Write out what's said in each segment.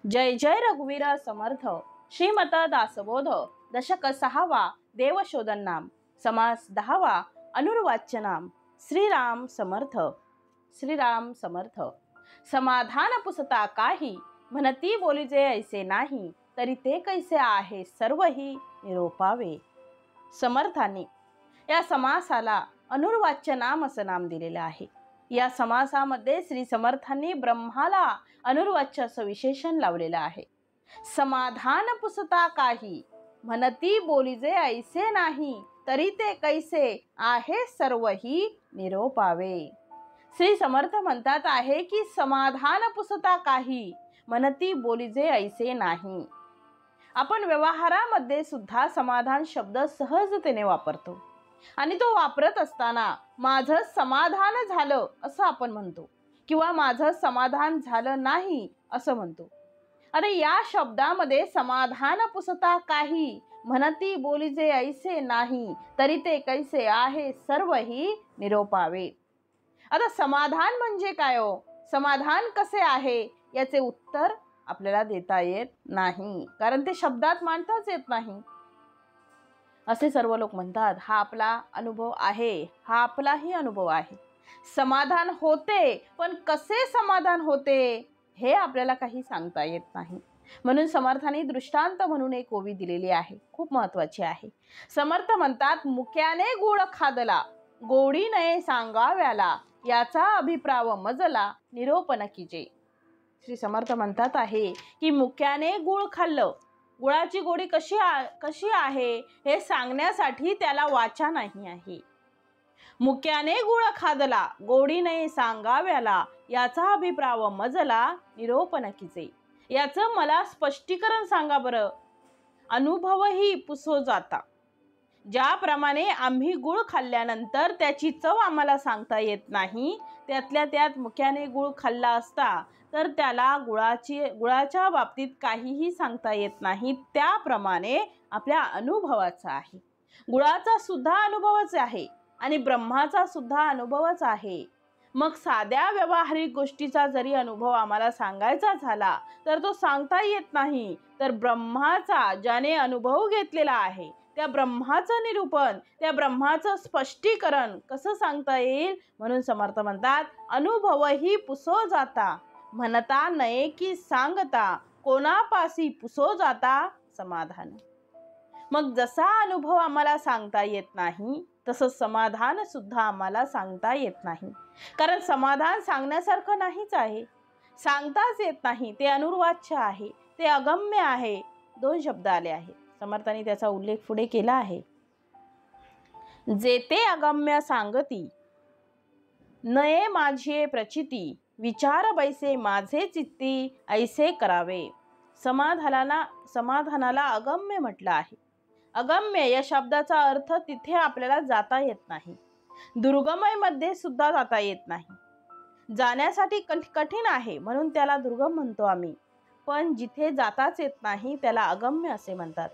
जय जय रघुवीर समर्थ श्रीमत दासबोध दशक 6वा देवशोधन नाम समास 10वा अनुर्वाच्य नाम श्रीराम समर्थ श्रीराम समर्थ। समाधान पुसता काही म्हणती बोलीजे ऐसे नाही तरी ते कैसे आहे सर्वही निरोपावे। समर्थांनी या समासाला अनुर्वाच्य नाम असं नाम दिलेलं आहे। या समासामध्ये श्री समर्थांनी ब्रह्माला अनुर्वाच्य असं विशेषण लावलेलं आहे। समाधान पुसता काही म्हणती बोलीजे ऐसे नाही तरी ते कैसे आहे सर्वही निरोपावे। श्री समर्थ म्हणतात आहे की समाधान पुसता काही म्हणती बोलीजे ऐसे नाही। आपण व्यवहारामध्ये सुद्धा समाधान शब्द सहजतेने वापरतो आणि तो वापरत असताना माझं समाधान झालं असं आपण म्हणतो किंवा माझं समाधान झालं नाही असं म्हणतो। आता या शब्दामध्ये समाधान पुसता काही म्हणती बोलीजे ऐसे नाही तरी ते कैसे आहे सर्वही निरोपावे। आता समाधान म्हणजे काय हो, समाधान कसे आहे याचे उत्तर आपल्याला देता येत नाही, कारण ते शब्दात मांडताच येत नाही असे सर्व लोक म्हणतात। हा आपला अनुभव आहे, हा आपलाही अनुभव आहे। समाधान होते, पण कसे समाधान होते हे आपल्याला काही सांगता येत नाही। म्हणून समर्थांनी दृष्टांत म्हणून एक ओवी दिलेली आहे, खूप महत्त्वाची आहे। समर्थ म्हणतात, मुक्याने गुळ खादला गोडी नये सांगाव्याला याचा अभिप्राव मजला निरोप न कीजे। श्री समर्थ म्हणतात आहे की मुक्याने गुळ खाल्लं, गुळाची गोडी कशी आहे हे सांगण्यासाठी त्याला वाचा नाही आहे। मुक्याने गुळ खादला गोडी नये सांगाव्याला याचा अभिप्राव मजला निरोप न कीजे। याचं मला स्पष्टीकरण सांगा बरं। अनुभवही पुसो जाता। ज्याप्रमाणे आम्ही गुळ खाल्ल्यानंतर त्याची चव आम्हाला सांगता येत नाही, त्यातल्या त्यात मुक्याने गुळ खाल्ला असता तर त्याला गुळाच्या बाबतीत काहीही सांगता येत नाही। त्याप्रमाणे आपल्या अनुभवाचा आहे, गुळाचा सुद्धा अनुभवच आहे आणि ब्रह्माचा सुद्धा अनुभवच आहे। मग साध्या व्यावहारिक गोष्टीचा जरी अनुभव आम्हाला सांगायचा झाला तर तो सांगता येत नाही, तर ब्रह्माचा ज्याने अनुभव घेतलेला आहे त्या ब्रह्माचं निरूपण, त्या ब्रह्माचं स्पष्टीकरण कसं सांगता येईल। म्हणून समर्थ म्हणतात, अनुभवही पुसो जाता म्हणता नये की सांगता कोणापासी पुसो जाता समाधान। मग जसा अनुभव आम्हाला सांगता येत नाही तसं समाधान सुद्धा आम्हाला सांगता येत नाही, कारण समाधान सांगण्यासारखं नाहीच आहे, सांगताच येत नाही, ते अनुर्वाच्य आहे, ते अगम्य आहे। दोन शब्द आले आहेत, समर्थांनी त्याचा उल्लेख पुढे केला आहे। जेते अगम्य सांगती नये माझे प्रचिती विचार बैसे माझे चित्ती ऐसे करावे। समाधानाला अगम्य म्हटलं आहे। अगम्य या शब्दाचा अर्थ तिथे आपल्याला जाता येत नाही, दुर्गमय मध्ये सुद्धा जाता येत नाही। जाण्यासाठी कठीण आहे म्हणून त्याला दुर्गम म्हणतो आम्ही, पण जिथे जाताच येत नाही त्याला अगम्य असे म्हणतात।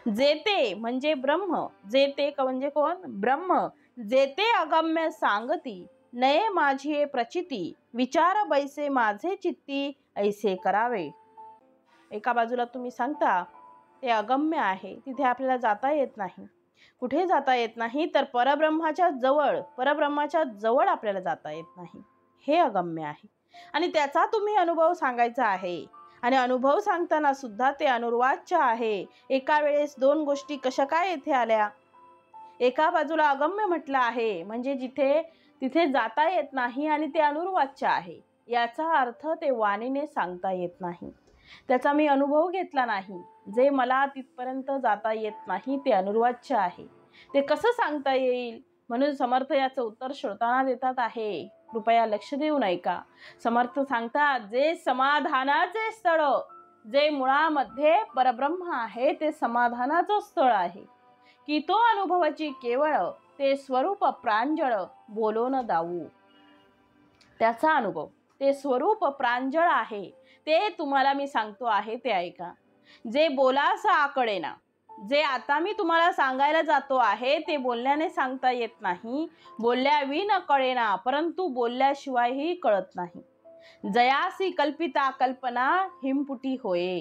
जेते म्हणजे ब्रह्म, जेते म्हणजे कोण, ब्रह्म। जेते अगम्य सांगती नये माझी प्रचिती विचार बैसे माझे चित्ती ऐसे करावे। एका बाजूला तुम्ही सांगता ते अगम्य आहे, तिथे आपल्याला जाता येत नाही। कुठे जाता येत नाही तर परब्रह्माच्या जवळ आपल्याला जाता येत नाही, हे अगम्य आहे आणि त्याचा तुम्ही अनुभव सांगायचा आहे। आणि अनुभव सांगताना सुद्धा ते अनुर्वाच्य आहे। एका वेळेस दोन गोष्टी कशा काय येथे आल्या। एका बाजूला अगम्य म्हटलं आहे म्हणजे तिथे जाता येत नाही आणि ते अनुर्वाच्य आहे, याचा अर्थ ते वाणीने सांगता येत नाही, त्याचा मी अनुभव घेतला नाही। जे मला तिथपर्यंत जाता येत नाही ते अनुर्वाच्य आहे, ते कसं सांगता येईल। म्हणून समर्थ याचं उत्तर श्रोतांना देतात आहे, कृपया लक्ष देऊन ऐका। समर्थ सांगतात, जे समाधानाचे स्थळ, जे मुळामध्ये परब्रह्म आहे ते समाधानाचं स्थळ आहे की तो अनुभवाची केवळ ते स्वरूप प्रांजळ बोलो न दाऊ। त्याचा अनुभव ते स्वरूप प्रांजळ आहे, ते तुम्हाला मी सांगतो आहे ते ऐका। जे बोलास आकडेना, जे आता मी तुम्हाला सांगायला जातो आहे ते बोलण्याने सांगता येत नाही, बोलल्याविन कळेना, परंतु बोलल्याशिवायही कळत नाही। जयासी कल्पिता कल्पना हिमपुटी होये.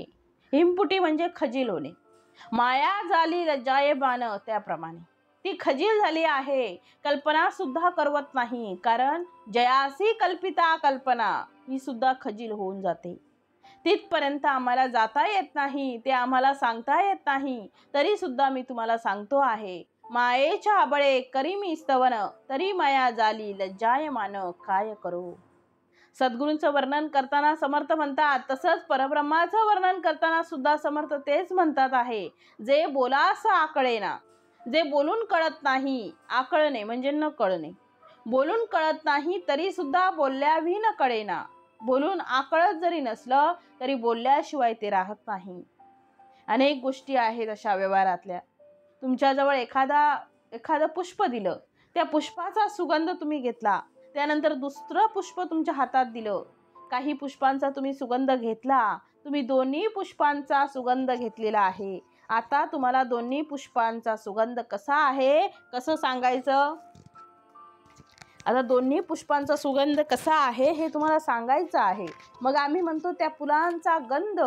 हिमपुटी म्हणजे खजील होणे. माया झाली लज्जायमान, त्याप्रमाणे ती खजील झाली आहे, कल्पना सुद्धा करवत नाही. कारण जयासी कल्पिता कल्पना ही सुद्धा खजील होऊन जाते. तिथपर्यंत आम्हाला जाता येत नाही, ते आम्हाला सांगता येत नाही. तरी सुद्धा मी तुम्हाला सांगतो आहे, मायेच्या बळे करी मी स्तवन, तरी माया झाली लज्जायमान, काय करू. सद्गुरूंचं वर्णन करताना समर्थ म्हणतात, तसंच परब्रह्माचं वर्णन करताना सुद्धा समर्थ तेच म्हणतात आहे, जे बोलास आकळेना. जे बोलून कळत नाही, आकळणे म्हणजे न कळणे. बोलून कळत नाही तरी सुद्धा बोलल्यावी न कळेना. बोलून आकळत जरी नसलं तरी बोलल्याशिवाय ते राहत नाही. अनेक गोष्टी आहेत अशा व्यवहारातल्या. तुमच्याजवळ एखादं पुष्प दिलं, त्या पुष्पाचा सुगंध तुम्ही घेतला, त्यानंतर दुसरं पुष्प तुमच्या हातात दिलं, काही पुष्पांचा तुम्ही सुगंध घेतला, तुम्ही दोन्ही पुष्पांचा सुगंध घेतलेला आहे. आता तुम्हाला दोन्ही पुष्पांचा सुगंध कसा आहे, कसं सांगायचं. आता दोन्ही पुष्पांचा सुगंध कसा आहे हे तुम्हाला सांगायचं आहे. मग आम्ही म्हणतो त्या फुलांचा गंध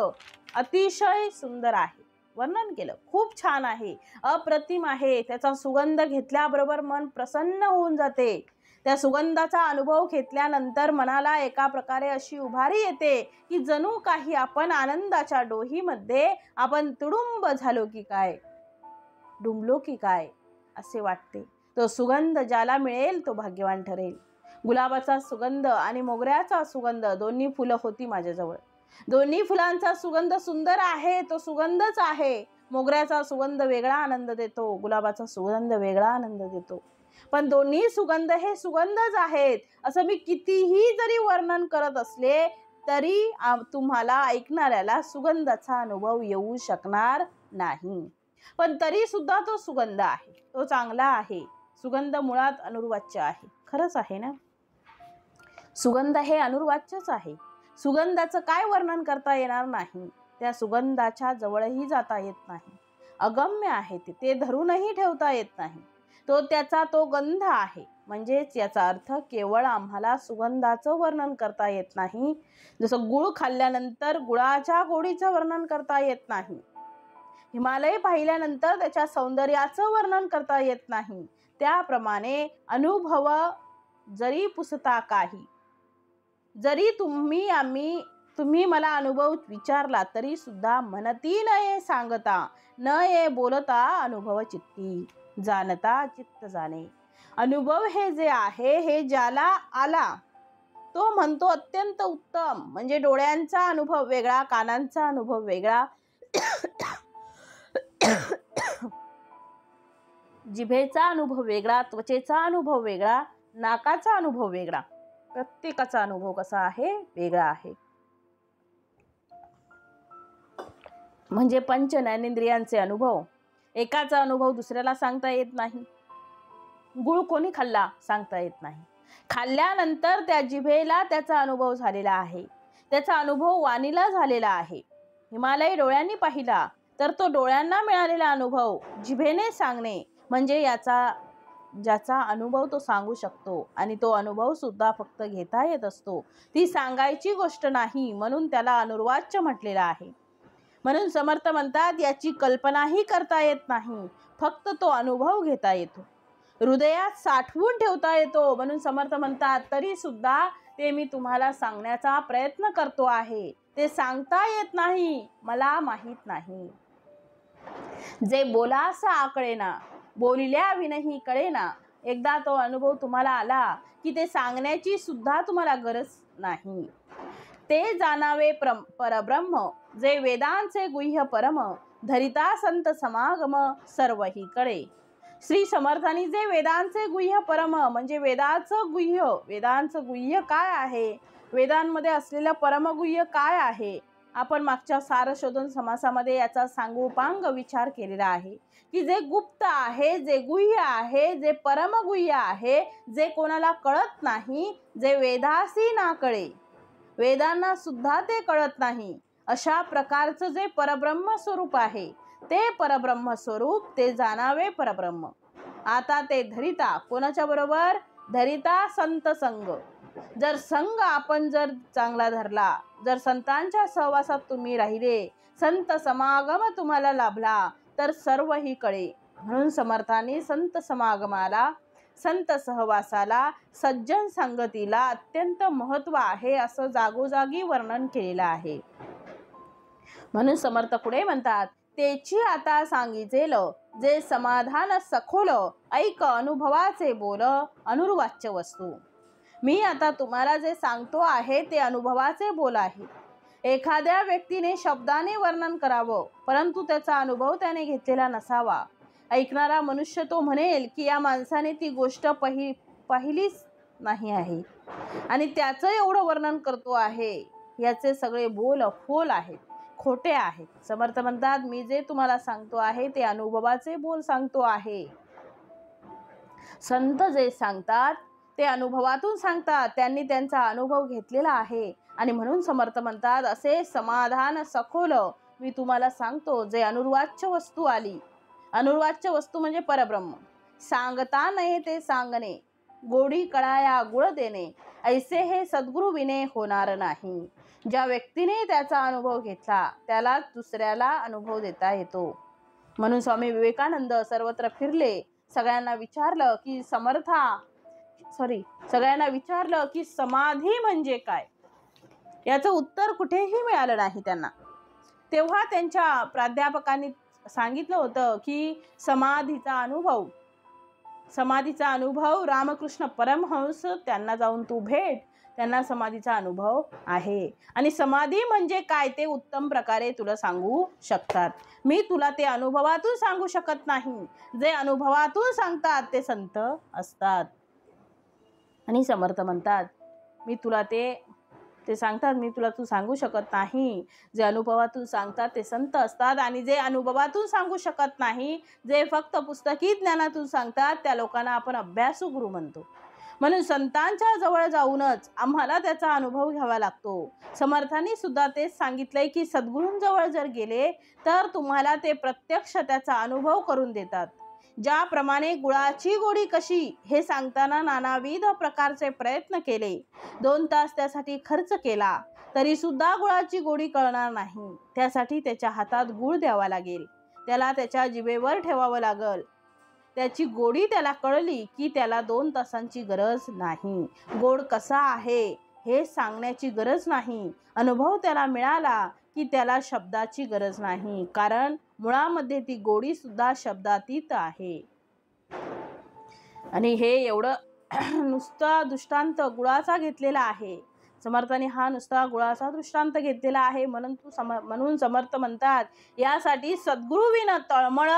अतिशय सुंदर आहे. वर्णन केलं, खूप छान आहे, अप्रतिम आहे. त्याचा सुगंध घेतल्याबरोबर मन प्रसन्न होऊन जाते. त्या सुगंधाचा अनुभव घेतल्यानंतर मनाला एका प्रकारे अशी उभारी येते की जणू काही आपण आनंदाच्या डोहीमध्ये आपण तुडुंब झालो की काय, डुंबलो की काय असे वाटते. तो सुगंध ज्याला मिळेल तो भाग्यवान ठरेल. गुलाबाचा सुगंध आणि मोगऱ्याचा सुगंध दोन्ही फुलं होती माझ्याजवळ. दोन्ही फुलांचा सुगंध सुंदर आहे, तो सुगंधच आहे. मोगऱ्याचा सुगंध वेगळा आनंद देतो, गुलाबाचा सुगंध वेगळा आनंद देतो. पण दोन्ही सुगंध हे सुगंधच आहेत. असं मी कितीही जरी वर्णन करत असले तरी तुम्हाला ऐकणाऱ्याला सुगंधाचा अनुभव येऊ शकणार नाही. पण तरी सुद्धा तो सुगंध आहे, तो चांगला आहे. सुगंध मुळात अनुर्वाच्य आहे. खरंच आहे ना. सुगंध हे अनुर्वाच्यच आहे. सुगंधाचं काय वर्णन करता येणार नाही. त्या सुगंधाच्या जवळही जाता येत नाही. अगम्य आहे ते धरूनही ठेवता येत नाही. तो गंध आहे. म्हणजेच याचा अर्थ केवळ आम्हाला सुगंधाचं वर्णन करता येत नाही. जसं गुळ खाल्ल्यानंतर गुळाच्या गोडीचं वर्णन करता येत नाही, हिमालय पाहिल्यानंतर त्याच्या सौंदर्याचं वर्णन करता येत नाही, त्याप्रमाणे अनुभव जरी पुसता काही, जरी तुम्ही मला अनुभव विचारला तरी सुद्धा म्हणती न ये सांगता, न ये बोलता अनुभव चित्ती, जाणता चित्त जाणे. अनुभव हे जे आहे हे ज्याला आला तो म्हणतो अत्यंत उत्तम. म्हणजे डोळ्यांचा अनुभव वेगळा, कानांचा अनुभव वेगळा, जिभेचा अनुभव वेगळा, त्वचेचा अनुभव वेगळा, नाकाचा अनुभव वेगळा. प्रत्येकाचा अनुभव कसा आहे, वेगळा आहे. म्हणजे पंच ज्ञानेंद्रियांचे अनुभव, एकाचा अनुभव दुसऱ्याला सांगता येत नाही. गुळ कोणी खाल्ला सांगता येत नाही. खाल्ल्यानंतर त्या जिभेला त्याचा अनुभव झालेला आहे, त्याचा अनुभव वाणीला झालेला आहे. हिमालय डोळ्यांनी पाहिला तर तो डोळ्यांना मिळालेला अनुभव जिभेने सांगणे म्हणजे ज्याचा अनुभव तो सांगू शकतो. आणि तो अनुभव सुद्धा फक्त घेता येत असतो, ती सांगायची गोष्ट नाही. म्हणून त्याला अनुर्वाच्य म्हटलेलं आहे. म्हणून समर्थ म्हणतात याची कल्पनाही करता येत नाही, फक्त तो अनुभव घेता येतो, हृदयात साठवून ठेवता येतो. म्हणून समर्थ म्हणतात तरी सुद्धा ते मी तुम्हाला सांगण्याचा प्रयत्न करतो आहे. ते सांगता येत नाही, मला माहीत नाही. जे बोलास आकळेना, बोलिल्या विनही कळेना. एकदा तो अनुभव तुम्हाला आला की ते सांगण्याची सुद्धा तुम्हाला गरज नाही. ते जाणावे परब्रह्म, जे वेदांचे गुह्य परम, धरिता संत समागम सर्वही कळे. श्री समर्थांनी जे वेदांचे गुह्य परम म्हणजे वेदांचं गुह्य काय आहे, वेदांमध्ये असलेलं परमगुह्य काय आहे, आपण मागच्या सारशोधन समासामध्ये याचा सांगोपांग विचार केलेला आहे की जे गुप्त आहे, जे गुह्य आहे, जे परमगुह्य आहे, जे कोणाला कळत नाही, जे वेदासी ना कळे, वेदांना सुद्धा ते कळत नाही, अशा प्रकारचं जे परब्रह्म स्वरूप आहे, ते परब्रह्म स्वरूप ते जाणावे परब्रह्म. आता ते धरिता कोणाच्या बरोबर, धरिता संत संग, जर संघ आपण जर चांगला धरला, जर संतांच्या सहवासात तुम्ही राहिले, संत समागम तुम्हाला लाभला, तर सर्वही कळे. म्हणून समर्थांनी संत समागमाला, संत सहवासाला, सज्जन संगतीला अत्यंत महत्त्व आहे असं जागोजागी वर्णन केलेलं आहे. म्हणून समर्थ पुढे म्हणतात, तेची आता सांगितलेल जे समाधान सखोल ऐक अनुभवाचे बोल अनुर्वाच्य वस्तू. मी आता तुम्हाला जे सांगतो आहे ते अनुभवाचे बोल आहे. एखाद्या व्यक्तीने शब्दाने वर्णन करावं, परंतु त्याचा अनुभव त्याने घेतलेला नसावा. ऐकणारा मनुष्य तो म्हणेल की या माणसाने ती गोष्ट पाहिलीच नाही आहे आणि त्याचं एवढं वर्णन करतो आहे. याचे सगळे बोल फोल आहेत, खोटे आहेत. समर्थ म्हणतात, मी जे तुम्हाला सांगतो आहे ते अनुभवाचे बोल सांगतो आहे. संत जे सांगतात ते अनुभवातून सांगतात, त्यांनी त्यांचा अनुभव घेतलेला आहे. आणि म्हणून समर्थ म्हणतात, असे समाधान सखोल मी तुम्हाला सांगतो जे अनुर्वाच्य वस्तू आली. अनुर्वाच्य वस्तू म्हणजे परब्रह्म. सांगता नये ते सांगणे, गोडी कळाया गुळ देणे, ऐसे हे सद्गुरु विने होणार नाही. ज्या व्यक्तीने त्याचा अनुभव घेतला त्याला दुसऱ्याला अनुभव देता येतो. म्हणून स्वामी विवेकानंद सर्वत्र फिरले, सगळ्यांना विचारलं की समाधी म्हणजे काय. याचं उत्तर कुठेही मिळालं नाही त्यांना. तेव्हा त्यांच्या प्राध्यापकांनी सांगितलं होतं की समाधीचा अनुभव रामकृष्ण परमहंस त्यांना जाऊन तू भेट, त्यांना समाधीचा अनुभव आहे. आणि समाधी म्हणजे काय ते उत्तम प्रकारे तुला सांगू शकतात. मी तुला ते अनुभवातून सांगू शकत नाही. जे अनुभवातून सांगतात ते संत असतात. आणि समर्थ म्हणतात, मी तुला ते सांगतात, मी तुला तू सांगू शकत नाही. जे अनुभवातून सांगतात ते संत असतात. आणि जे अनुभवातून सांगू शकत नाही, जे फक्त पुस्तकी ज्ञानातून सांगतात, त्या लोकांना आपण अभ्यासू गुरु म्हणतो. म्हणून संतांच्या जवळ जाऊनच आम्हाला त्याचा अनुभव घ्यावा लागतो. समर्थांनी सुद्धा तेच सांगितलंय की सद्गुरूंजवळ जर गेले तर तुम्हाला ते प्रत्यक्ष त्याचा अनुभव करून देतात. ज्याप्रमाणे गुळाची गोडी कशी हे सांगताना नानाविध प्रकारचे प्रयत्न केले, 2 तास त्यासाठी खर्च केला, तरी सुद्धा गुळाची गोडी कळणार नाही. त्यासाठी त्याच्या हातात गुळ द्यावा लागेल, त्याला त्याच्या जिभेवर ठेवावं लागल. त्याची गोडी त्याला कळली की त्याला 2 तासांची गरज नाही. गोड कसा आहे हे सांगण्याची गरज नाही. अनुभव त्याला मिळाला की त्याला शब्दाची गरज नाही, कारण मुळामध्ये ती गोडी सुद्धा शब्दातीत आहे. आणि हे एवढं नुसता दृष्टांत गुळाचा घेतलेला आहे. समर्थांनी हा नुसता गुळाचा दृष्टांत घेतलेला आहे. म्हणून समर्थ म्हणतात, यासाठी सद्गुरुविना तळमळ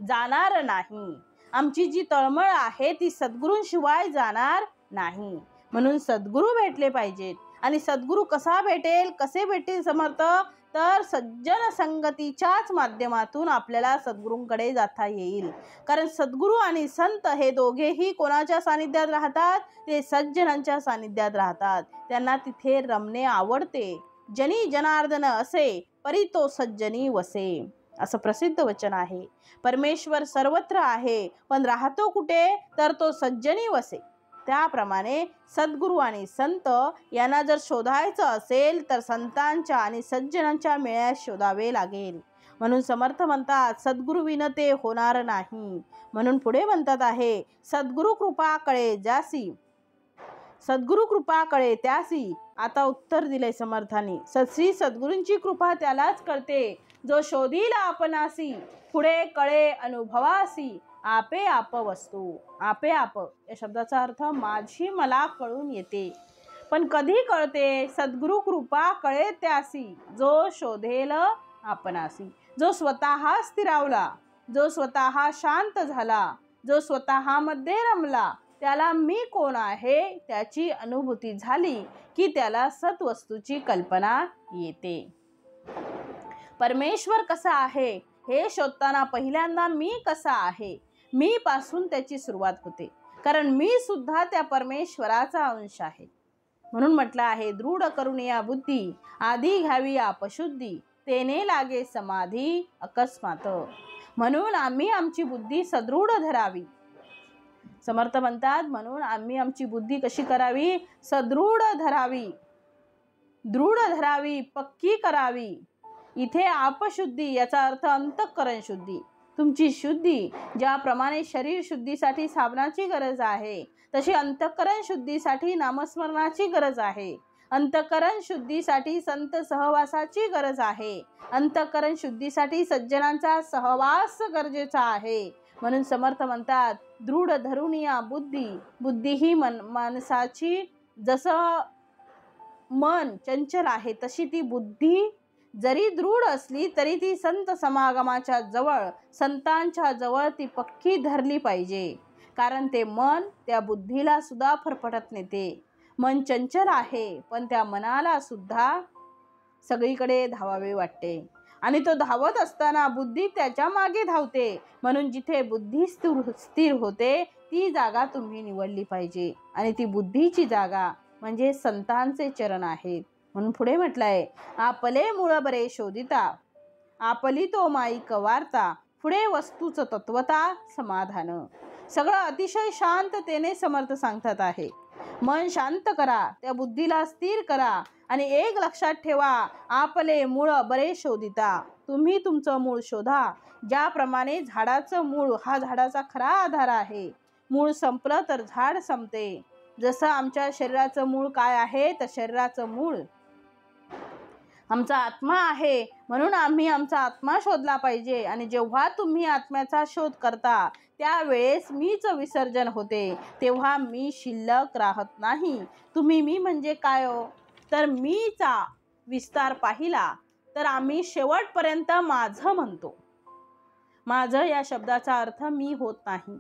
जाणार नाही. आमची जी तळमळ आहे ती सद्गुरूंशिवाय जाणार नाही. म्हणून सद्गुरू भेटले पाहिजेत. आणि सद्गुरू कसे भेटेल समर्थ, तर सज्जन संगतीच्याच माध्यमातून आपल्याला सद्गुरूंकडे जाता येईल. कारण सद्गुरू आणि संत हे दोघेही कोणाच्या सानिध्यात राहतात, ते सज्जनांच्या सानिध्यात राहतात. त्यांना तिथे रमणे आवडते. जनी जनार्दन असे परी तो सज्जनी वसे, असं प्रसिद्ध वचन आहे. परमेश्वर सर्वत्र आहे, पण राहतो कुठे, तर तो सज्जनी वसे. त्याप्रमाणे सद्गुरू आणि संत यांना जर शोधायचं असेल तर संतांच्या आणि सज्जनांच्या मेळ्यात शोधावे लागेल. म्हणून समर्थ म्हणतात, सद्गुरू विना ते होणार नाही. म्हणून पुढे म्हणतात आहे, सद्गुरू कृपा कळे त्यासी. आता उत्तर दिले समर्थांनी, श्री सद्गुरूंची कृपा त्यालाच कळते जो शोधील आपणासी, पुढे कळे अनुभवासी आपे आप वस्तू. आपे आप या शब्दाचा अर्थ माझी मला कळून येते. पण कधी कळते, सद्गुरू कृपा कळे त्यासी जो शोधेल आपणासी. जो स्वतः स्थिरावला, जो स्वतः शांत झाला, जो स्वतः मध्ये रमला, त्याला मी कोण आहे त्याची अनुभूती झाली की त्याला सत्वस्तूची कल्पना येते. परमेश्वर कसा आहे हे शोधताना पहिल्यांदा मी कसा आहे, मी पासून त्याची सुरुवात होते. कारण मी सुद्धा त्या परमेश्वराचा अंश आहे. म्हणून म्हटलं आहे, दृढ करून या बुद्धी आधी घ्यावी अपशुद्धी, तेने लागे समाधी अकस्मात. म्हणून आम्ही आमची बुद्धी सदृढ धरावी. समर्थ म्हणतात, म्हणून आम्ही आमची बुद्धी कशी करावी? सदृढ धरावी, दृढ धरावी, पक्की करावी. इथे आपशुद्धी याचा अर्थ अंतःकरण शुद्धी. तुमची शुद्धी ज्याप्रमाणे शरीर शुद्धीसाठी साबणाची गरज आहे, तशी अंतःकरण शुद्धीसाठी नामस्मरणाची गरज आहे. अंतःकरण शुद्धीसाठी संत सहवासाची गरज आहे. अंतःकरण शुद्धीसाठी सज्जनांचा सहवास गरजेचा आहे. म्हणून समर्थ म्हणतात, दृढ धरून या बुद्धी. बुद्धी ही माणसाची, जसं मन चंचल आहे तशी ती बुद्धी जरी दृढ असली तरी ती संत समागमाच्या जवळ, संतांच्या जवळ ती पक्की धरली पाहिजे. कारण ते मन त्या बुद्धीला सुद्धा फरफटत नेते. मन चंचल आहे, पण त्या मनाला सुद्धा सगळीकडे धावावे वाटते आणि तो धावत असताना बुद्धी त्याच्या मागे धावते. म्हणून जिथे बुद्धी स्थिर होते ती जागा तुम्ही निवडली पाहिजे आणि ती बुद्धीची जागा म्हणजे संतांचे चरण आहेत. म्हणून पुढे म्हटलंय, आपले मूळ बरे शोधिता, आपली तो माईक वार्ता, पुढे वस्तूच तत्वता समाधान. सगळं अतिशय शांततेने समर्थ सांगतात आहे. मन शांत करा, त्या बुद्धीला स्थिर करा आणि एक लक्षात ठेवा, आपले मूळ बरे शोधिता. तुम्ही तुमचं मूळ शोधा. ज्याप्रमाणे झाडाचं मूळ हा झाडाचा खरा आधार आहे. मूळ संपलं तर झाड संपते. जसं आमच्या शरीराचं मूळ काय आहे, तर शरीराचं मूळ आमचा आत्मा आहे. म्हणून आम्ही आमचा आत्मा शोधला पाहिजे. आणि जेव्हा तुम्ही आत्म्याचा शोध करता त्यावेळेस मीच विसर्जन होते, तेव्हा मी शिल्लक राहत नाही. तुम्ही मी म्हणजे काय हो? तर मीचा विस्तार पाहिला तर आम्ही शेवटपर्यंत माझं म्हणतो. माझं या शब्दाचा अर्थ मी होत नाही.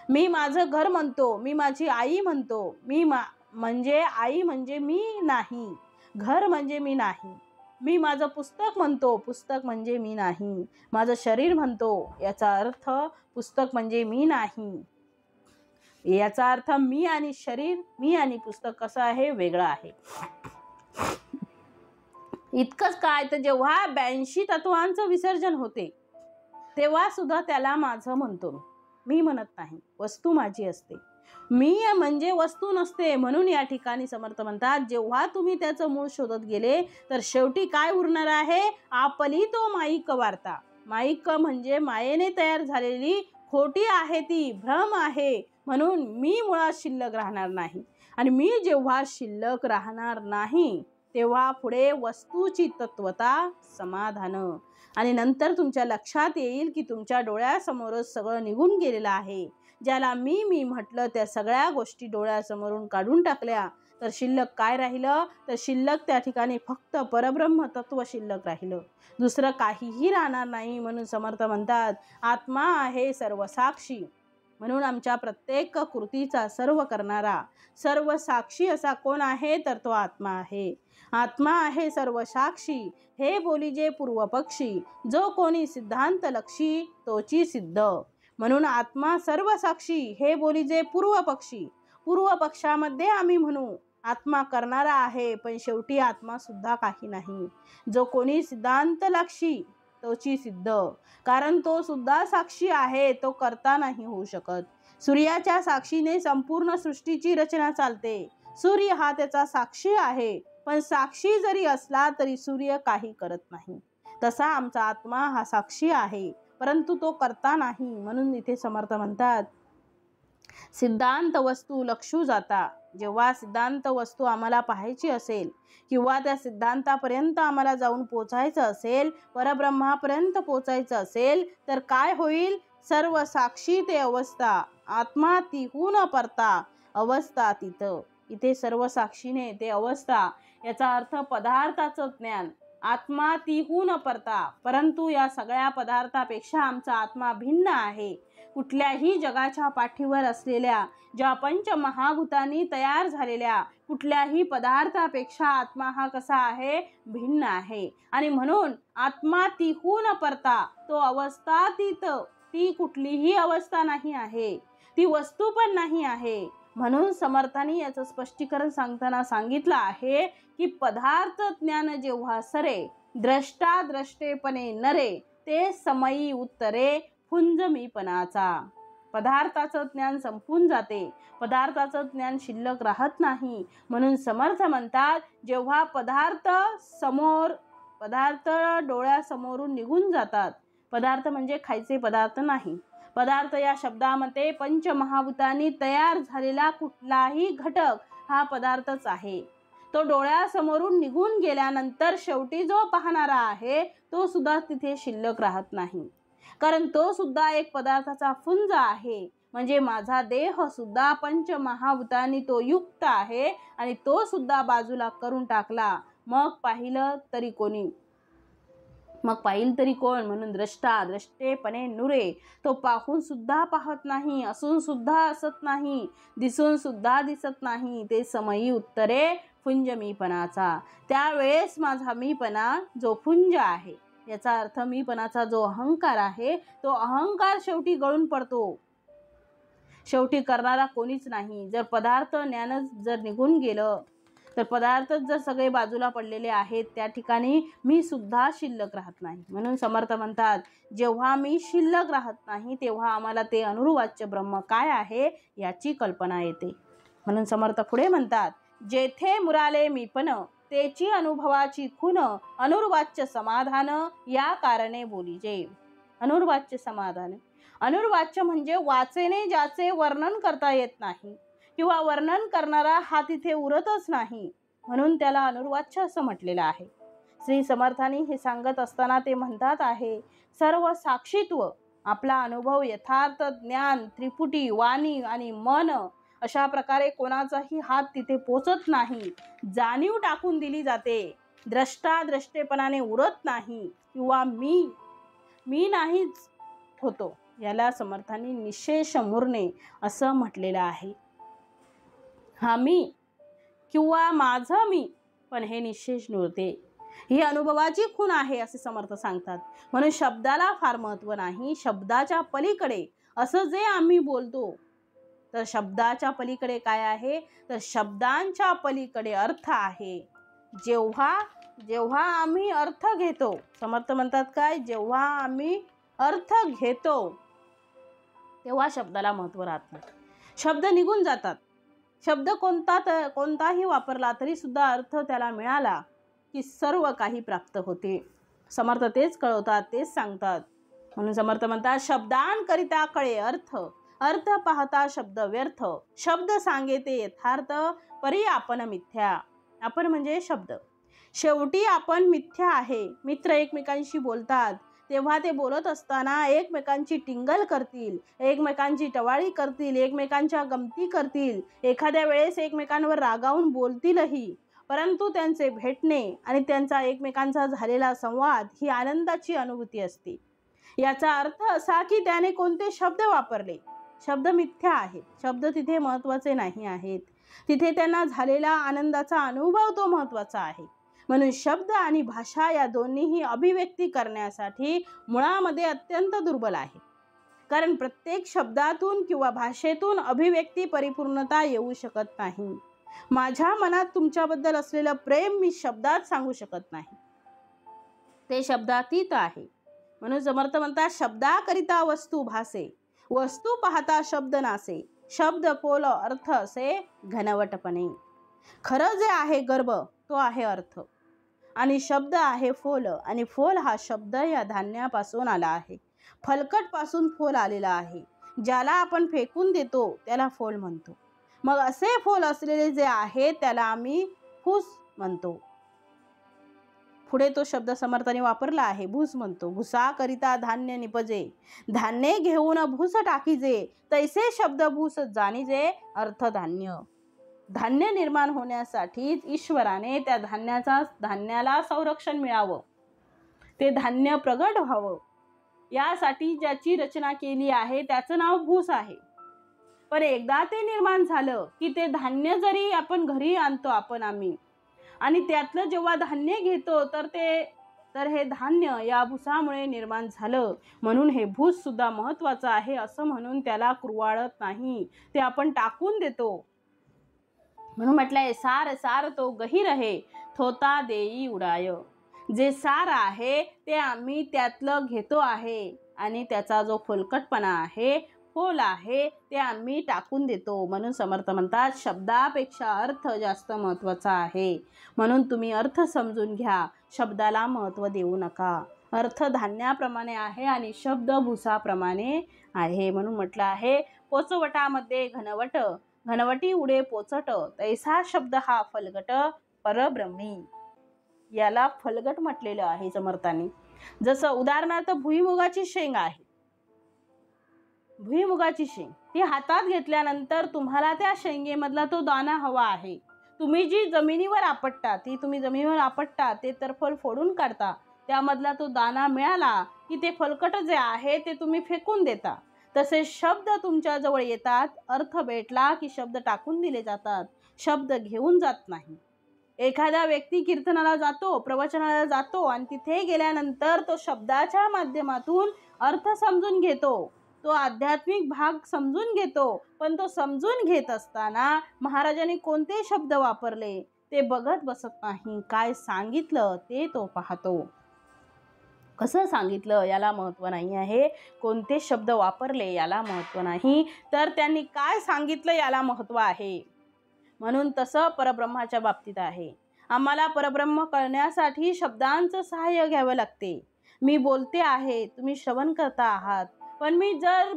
मी माझं घर म्हणतो, मी माझी आई म्हणतो. म्हणजे आई म्हणजे मी नाही, घर म्हणजे मी नाही. मी माझं पुस्तक म्हणतो, पुस्तक म्हणजे मी नाही. माझं शरीर म्हणतो, याचा अर्थ पुस्तक म्हणजे मी नाही. याचा अर्थ मी आणि शरीर, मी आणि पुस्तक कसं आहे, वेगळं आहे. इतकंच काय, तर जेव्हा 82 तत्वांचं विसर्जन होते तेव्हा सुद्धा त्याला माझं म्हणतो, मी म्हणत नाही. वस्तू माझी असते, मी म्हणजे वस्तू नसते. म्हणून या ठिकाणी समर्थ म्हणतात, जेव्हा तुम्ही त्याचं मूळ शोधत गेले तर शेवटी काय उरणार आहे? आपली तो माईक वार्ता. माईक म्हणजे मायेने तयार झालेली खोटी आहे, ती भ्रम आहे. म्हणून मी मुळात शिल्लक राहणार नाही. आणि मी जेव्हा शिल्लक राहणार नाही तेव्हा पुढे वस्तूची तत्वता समाधान. आणि नंतर तुमच्या लक्षात येईल की तुमच्या डोळ्यासमोरच सगळं निघून गेलेलं आहे. ज्याला मी म्हटलं त्या सगळ्या गोष्टी डोळ्यासमोरून काढून टाकल्या तर शिल्लक काय राहिलं? तर शिल्लक त्या ठिकाणी फक्त परब्रह्म तत्व शिल्लक राहिलं, दुसरं काहीही राहणार नाही. म्हणून समर्थ म्हणतात, आत्मा आहे सर्व साक्षी. म्हणून आमच्या प्रत्येक कृतीचा सर्व करणारा, सर्व साक्षी असा कोण आहे? तर तो आत्मा आहे. आत्मा आहे सर्व साक्षी, हे बोलीजे पूर्व पक्षी. जो कोणी सिद्धांत लक्षी तोची सिद्ध. म्हणून आत्मा सर्व साक्षी, हे बोलीजे पूर्व पक्षी. पूर्व पक्षामध्ये आम्ही म्हणू आत्मा करणारा आहे, पण शेवटी आत्मा सुद्धा काही नाही. जो कोणी सिद्धांत लक्षी तोची सिद्ध, कारण तो सुद्धा साक्षी आहे, तो करता नाही होऊ शकत. सूर्याच्या साक्षीने संपूर्ण सृष्टीची रचना चालते. सूर्य हा त्याचा साक्षी आहे, पण साक्षी जरी असला तरी सूर्य काही करत नाही. तसा आमचा आत्मा हा साक्षी आहे, परंतु तो करता नाही. म्हणून इथे समर्थ म्हणतात, सिद्धांत वस्तू लक्षू जाता. जेव्हा सिद्धांत वस्तू आम्हाला पाहायची असेल किंवा त्या सिद्धांतापर्यंत आम्हाला जाऊन पोचायचं असेल, परब्रह्मापर्यंत पोचायचं असेल, तर काय होईल? सर्व साक्षी ते अवस्था, आत्मा तिहून परता अवस्था तिथं. इथे सर्व साक्षीने ते अवस्था, याचा अर्थ पदार्थाचं ज्ञान. आत्मा तिहून परता, परंतु या सगळ्या पदार्थापेक्षा आमचा आत्मा भिन्न आहे. कुठल्याही जगाच्या पाठीवर असलेल्या ज्या पंचमहाभूतांनी तयार झालेल्या कुठल्याही पदार्थापेक्षा आत्मा हा कसा आहे? भिन्न आहे. आणि म्हणून आत्मा तिहून परता, तो अवस्थातीत, ती कुठलीही अवस्था नाही आहे, ती वस्तू पण नाही आहे. म्हणून समर्थांनी याचं स्पष्टीकरण सांगताना सांगितलं आहे की पदार्थ ज्ञान जेव्हा सरे, द्रष्टा द्रष्टेपणे नरे, ते समयी उत्तरे फुंजमीपणाचा. पदार्थाचं ज्ञान संपून जाते, पदार्थाचं ज्ञान शिल्लक राहत नाही. म्हणून समर्थ म्हणतात, जेव्हा पदार्थ डोळ्यासमोरून निघून जातात, पदार्थ म्हणजे खायचे पदार्थ नाही, पदार्थ या शब्दामध्ये पंचमहाभूतांनी तयार झालेला कुठलाही घटक हा पदार्थच आहे. तो डोळ्यासमोरून निघून गेल्यानंतर शेवटी जो पाहणारा आहे तो सुद्धा तिथे शिल्लक राहत नाही, कारण तो सुद्धा एक पदार्थाचा पुंज आहे. म्हणजे माझा देह सुद्धा पंचमहाभूतांनी तो युक्त आहे आणि तो सुद्धा बाजूला करून टाकला. मग पाहिलं तरी कोणी, मग पाहिल तरी कोण? म्हणून द्रष्टा द्रष्टेपणे नुरे. तो पाहून सुद्धा पाहत नाही, असून सुद्धा असत नाही, दिसून सुद्धा दिसत नाही. ते समयी उत्तरे पुंज मीपणाचा. त्यावेळेस माझा मीपणा जो पुंज आहे, याचा अर्थ मीपणाचा जो अहंकार आहे, तो अहंकार शेवटी गळून पडतो. शेवटी करणारा कोणीच नाही. जर पदार्थ ज्ञान जर निघून गेलं, तर पदार्थ जर सगळे बाजूला पडलेले आहेत, त्या ठिकाणी मी सुद्धा शिल्लक राहत नाही. म्हणून समर्थ म्हणतात, जेव्हा मी शिल्लक राहत नाही तेव्हा आम्हाला ते अनुर्वाच्य ब्रह्म काय आहे याची कल्पना येते. म्हणून समर्थ पुढे म्हणतात, जेथे मुराले मीपण तेची अनुभवाची खून, अनुर्वाच्य समाधान या कारणे बोलीजे. अनुर्वाच्य समाधान, अनुर्वाच्य म्हणजे वाचेने ज्याचे वर्णन करता येत नाही किंवा वर्णन करणारा हा तिथे उरतच नाही, म्हणून त्याला अनुर्वाच्य असं म्हटलेलं आहे. श्री समर्थांनी हे सांगत असताना ते म्हणतात आहे, सर्व साक्षीत्व, आपला अनुभव, यथार्थ ज्ञान, त्रिपुटी, वाणी आणि मन अशा प्रकारे कोणाचाही हात तिथे पोचत नाही. जाणीव टाकून दिली जाते, द्रष्टा द्रष्टेपणाने उरत नाही किंवा मी नाहीच होतो. याला समर्थांनी निशेष मुरणे असं म्हटलेलं आहे. हा मी किंवा माझं मी, पण हे निशेष नुरते, ही अनुभवाची खूण आहे असे समर्थ सांगतात. म्हणून शब्दाला फार महत्त्व नाही. शब्दाच्या पलीकडे असं जे आम्ही बोलतो, तर शब्दाच्या पलीकडे काय आहे, तर शब्दांच्या पलीकडे अर्थ आहे. जेव्हा आम्ही अर्थ घेतो, समर्थ म्हणतात काय, जेव्हा आम्ही अर्थ घेतो तेव्हा शब्दाला महत्त्व राहत नाही. शब्द निघून जातात. शब्द कोणताही वापरला तरी सुद्धा अर्थ त्याला मिळाला की सर्व काही प्राप्त होते. समर्थ तेच कळवतात, तेच सांगतात. म्हणून समर्थ म्हणतात, शब्दांकरिता कळे अर्थ, अर्थ पाहता शब्द व्यर्थ, शब्द सांगे ते यथार्थ, परी आपण मिथ्या. आपण म्हणजे शब्द. शेवटी आपण मिथ्या आहे. मित्र एकमेकांशी बोलतात तेव्हा ते बोलत असताना एकमेकांची टिंगल करतील, एकमेकांची टवाळी करतील, एकमेकांच्या गमती करतील, एखाद्या वेळेस एकमेकांवर रागावून बोलतीलही, परंतु त्यांचे भेटणे आणि त्यांचा एकमेकांचा झालेला संवाद ही आनंदाची अनुभूती असते. याचा अर्थ असा की त्याने कोणते शब्द वापरले, शब्द मिथ्या आहेत, शब्द तिथे महत्त्वाचे नाही आहेत. तिथे त्यांना झालेला आनंदाचा अनुभव तो महत्त्वाचा आहे. म्हणून शब्द आणि भाषा या दोन्हीही अभिव्यक्ती करण्यासाठी मुळामध्ये अत्यंत दुर्बल आहे. कारण प्रत्येक शब्दातून किंवा भाषेतून अभिव्यक्ती परिपूर्णता येऊ शकत नाही. माझ्या मनात तुमच्याबद्दल असलेलं प्रेम मी शब्दात सांगू शकत नाही, ते शब्दातीत आहे. म्हणून समर्थ म्हणतात, शब्दाकरिता वस्तू भासे, वस्तू पाहता शब्द नासे, शब्द पोल अर्थ असे घनवटपणे. खरं जे आहे गर्भ तो आहे अर्थ, आणि शब्द आहे फोल, आणि फोल हा शब्द या धान्यापासून आला आहे. फलकट पासून फोल आलेला आहे. ज्याला आपण फेकून देतो त्याला फोल म्हणतो. मग असे फोल असलेले जे आहे त्याला आम्ही भूस म्हणतो. पुढे तो शब्द समर्थाने वापरला आहे, भूस म्हणतो. भुसा करिता धान्य निपजे, धान्य घेऊन भूस टाकीजे, तैसे शब्द भूस जाणीजे, अर्थ धान्य. धान्य निर्माण होण्यासाठी ईश्वराने त्या धान्याला संरक्षण मिळावं, ते धान्य प्रगट व्हावं, यासाठी ज्याची रचना केली आहे त्याचं नाव भूस आहे. पण एकदा ते निर्माण झालं की ते धान्य जरी आपण घरी आणतो आम्ही आणि त्यातलं जेव्हा धान्य घेतो तर हे धान्य या भुसामुळे निर्माण झालं. म्हणून हे भूस सुद्धा महत्त्वाचं आहे असं म्हणून त्याला कुरवाळत नाही, ते आपण टाकून देतो. म्हणून म्हटलंय, सार सार तो गहीर आहे, थोता देई उडाय. जे सार आहे ते आम्ही त्यातलं घेतो आहे आणि त्याचा जो फुलकटपणा आहे सखोल आहे ते आम्ही टाकून देतो. म्हणून समर्थ म्हणतात, शब्दापेक्षा अर्थ जास्त महत्त्वाचा आहे. म्हणून तुम्ही अर्थ समजून घ्या, शब्दाला महत्त्व देऊ नका. अर्थ धान्याप्रमाणे आहे आणि शब्द भुसाप्रमाणे आहे. म्हणून म्हटलं आहे, पोचवटामध्ये घनवट, घनवटी उडे पोचट, तैसा शब्द हा फलगट परब्रह्मी. याला फलगट म्हटलेलं आहे समर्थांनी. जसं उदाहरणार्थ भुईमुगाची शेंग आहे. भुईमुगाची शेंग ती हातात घेतल्यानंतर तुम्हाला त्या शेंगेमधला तो दाणा हवा आहे. तुम्ही जी जमिनीवर आपटता, ते तर फल फोडून काढता, त्यामधला तो दाणा मिळाला की ते फलकट जे आहे ते तुम्ही फेकून देता. तसे शब्द तुमच्या जवळ येतात, अर्थ भेटला की शब्द टाकून दिले जातात, शब्द घेऊन जात नाही. एखादा व्यक्ती कीर्तनाला जातो, प्रवचनाला जातो आणि तिथे गेल्यानंतर तो शब्दाच्या माध्यमातून अर्थ समजून घेतो, तो आध्यात्मिक भाग समजून घेतो. पण तो समजून घेत असताना महाराजांनी कोणते शब्द वापरले ते बघत बसत नाही. काय सांगितलं ते तो पाहतो. कसं सांगितलं याला महत्त्व नाही आहे, कोणते शब्द वापरले याला महत्त्व नाही, तर त्यांनी काय सांगितलं याला महत्त्व आहे. म्हणून तसं परब्रह्माच्या बाबतीत आहे. आम्हाला परब्रह्म कळण्यासाठी शब्दांचं सहाय्य घ्यावं लागते. मी बोलते आहे, तुम्ही श्रवण करता आहात, पण मी जर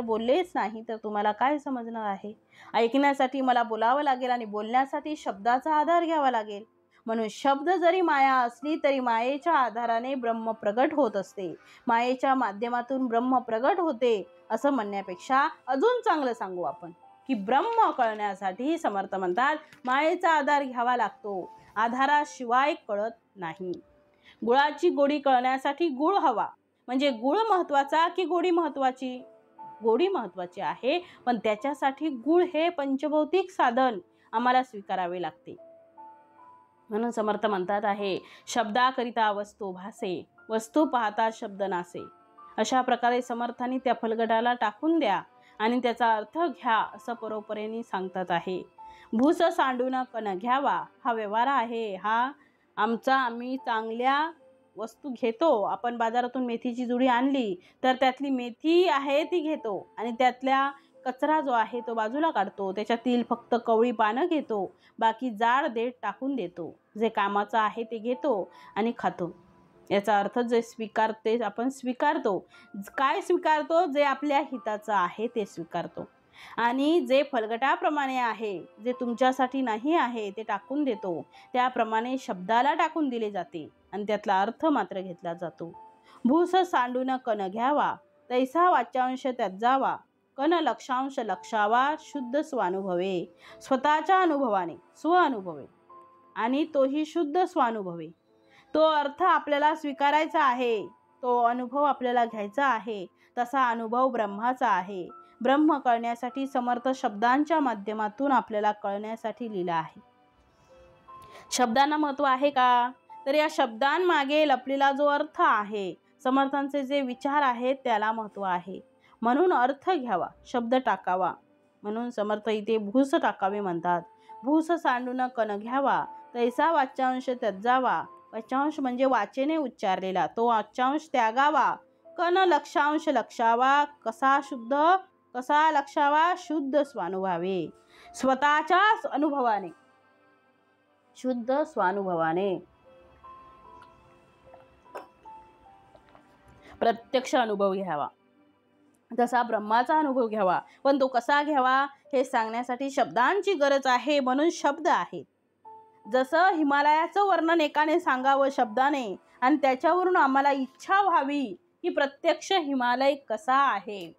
बोललेच नाही तर तुम्हाला काय समजणार आहे. ऐकण्यासाठी मला बोलावं लागेल आणि बोलण्यासाठी शब्दाचा आधार घ्यावा लागेल. म्हणून शब्द जरी माया असली तरी मायेच्या आधाराने ब्रह्म प्रगट होत असते. मायेच्या माध्यमातून ब्रह्म प्रगट होते असं म्हणण्यापेक्षा अजून चांगलं सांगू आपण की ब्रह्म कळण्यासाठी समर्थ म्हणतात मायेचा आधार घ्यावा लागतो. आधाराशिवाय कळत नाही. गुळाची गोडी कळण्यासाठी गुळ हवा. म्हणजे गुळ महत्त्वाचा की गोडी महत्त्वाची? गोडी महत्त्वाची आहे, पण त्याच्यासाठी गुळ हे पंचभौतिक साधन आम्हाला स्वीकारावे लागते. म्हणून समर्थ म्हणतात आहे, शब्दाकरिता वस्तू भासे, वस्तू पाहता शब्द नासे. अशा प्रकारे समर्थांनी त्या फलगटाला टाकून द्या आणि त्याचा अर्थ घ्या असं परोपरेने सांगतात आहे. भूस सांडून कण घ्यावा हा व्यवहार आहे. हा आम्ही चांगल्या वस्तू घेतो. आपण बाजारातून मेथीची जुडी आणली तर त्यातली मेथी आहे ती घेतो आणि त्यातल्या कचरा जो आहे तो बाजूला काढतो. त्याच्यातील फक्त कवळी पानं घेतो, बाकी जाड देठ टाकून देतो. जे कामाचं आहे ते घेतो आणि खातो. याचा अर्थ जे स्वीकारते आपण स्वीकारतो. काय स्वीकारतो? जे आपल्या हिताचं आहे ते स्वीकारतो. आणि जे फलगटाप्रमाणे आहे, जे तुमच्यासाठी नाही आहे ते टाकून देतो. त्याप्रमाणे शब्दाला टाकून दिले जाते आणि त्यातला अर्थ मात्र घेतला जातो. भूस सांडून कण घ्यावा, तैसा वाच्यांश त्यात जावा, कण लक्षांश लक्षावा, शुद्ध स्वानुभवे. स्वतःच्या अनुभवाने स्वअनुभवे आणि तोही शुद्ध स्वानुभवे. तो अर्थ आपल्याला स्वीकारायचा आहे, तो अनुभव आपल्याला घ्यायचा आहे. तसा अनुभव ब्रह्माचा आहे. ब्रह्म कळण्यासाठी समर्थ शब्दांच्या माध्यमातून आपल्याला कळण्यासाठी लिहिला आहे. शब्दांना महत्त्व आहे का? तर या शब्दांमागे लपलेला जो अर्थ आहे, समर्थांचे जे विचार आहेत त्याला महत्त्व आहे. म्हणून अर्थ घ्यावा, शब्द टाकावा. म्हणून समर्थ इथे भूस टाकावे म्हणतात. भूस सांडून कण घ्यावा, तैसा वाच्यांश त्यात जावा. वाच्यांश म्हणजे वाचेने उच्चारलेला, तो वाच्यांश त्यागावा. कण लक्षांश लक्षावा, कसा लक्षावा? शुद्ध स्वानुभवे. स्वतःच्याच अनुभवाने, शुद्ध स्वानुभवाने. प्रत्यक्ष अनुभव घ्यावा. तसा ब्रह्माचा अनुभव घ्यावा. पण तो कसा घ्यावा हे सांगण्यासाठी शब्दांची गरज आहे. म्हणून शब्द आहेत. जसं हिमालयाचं वर्णन एकाने सांगावं शब्दाने आणि त्याच्यावरून आम्हाला इच्छा व्हावी की प्रत्यक्ष हिमालय कसा आहे.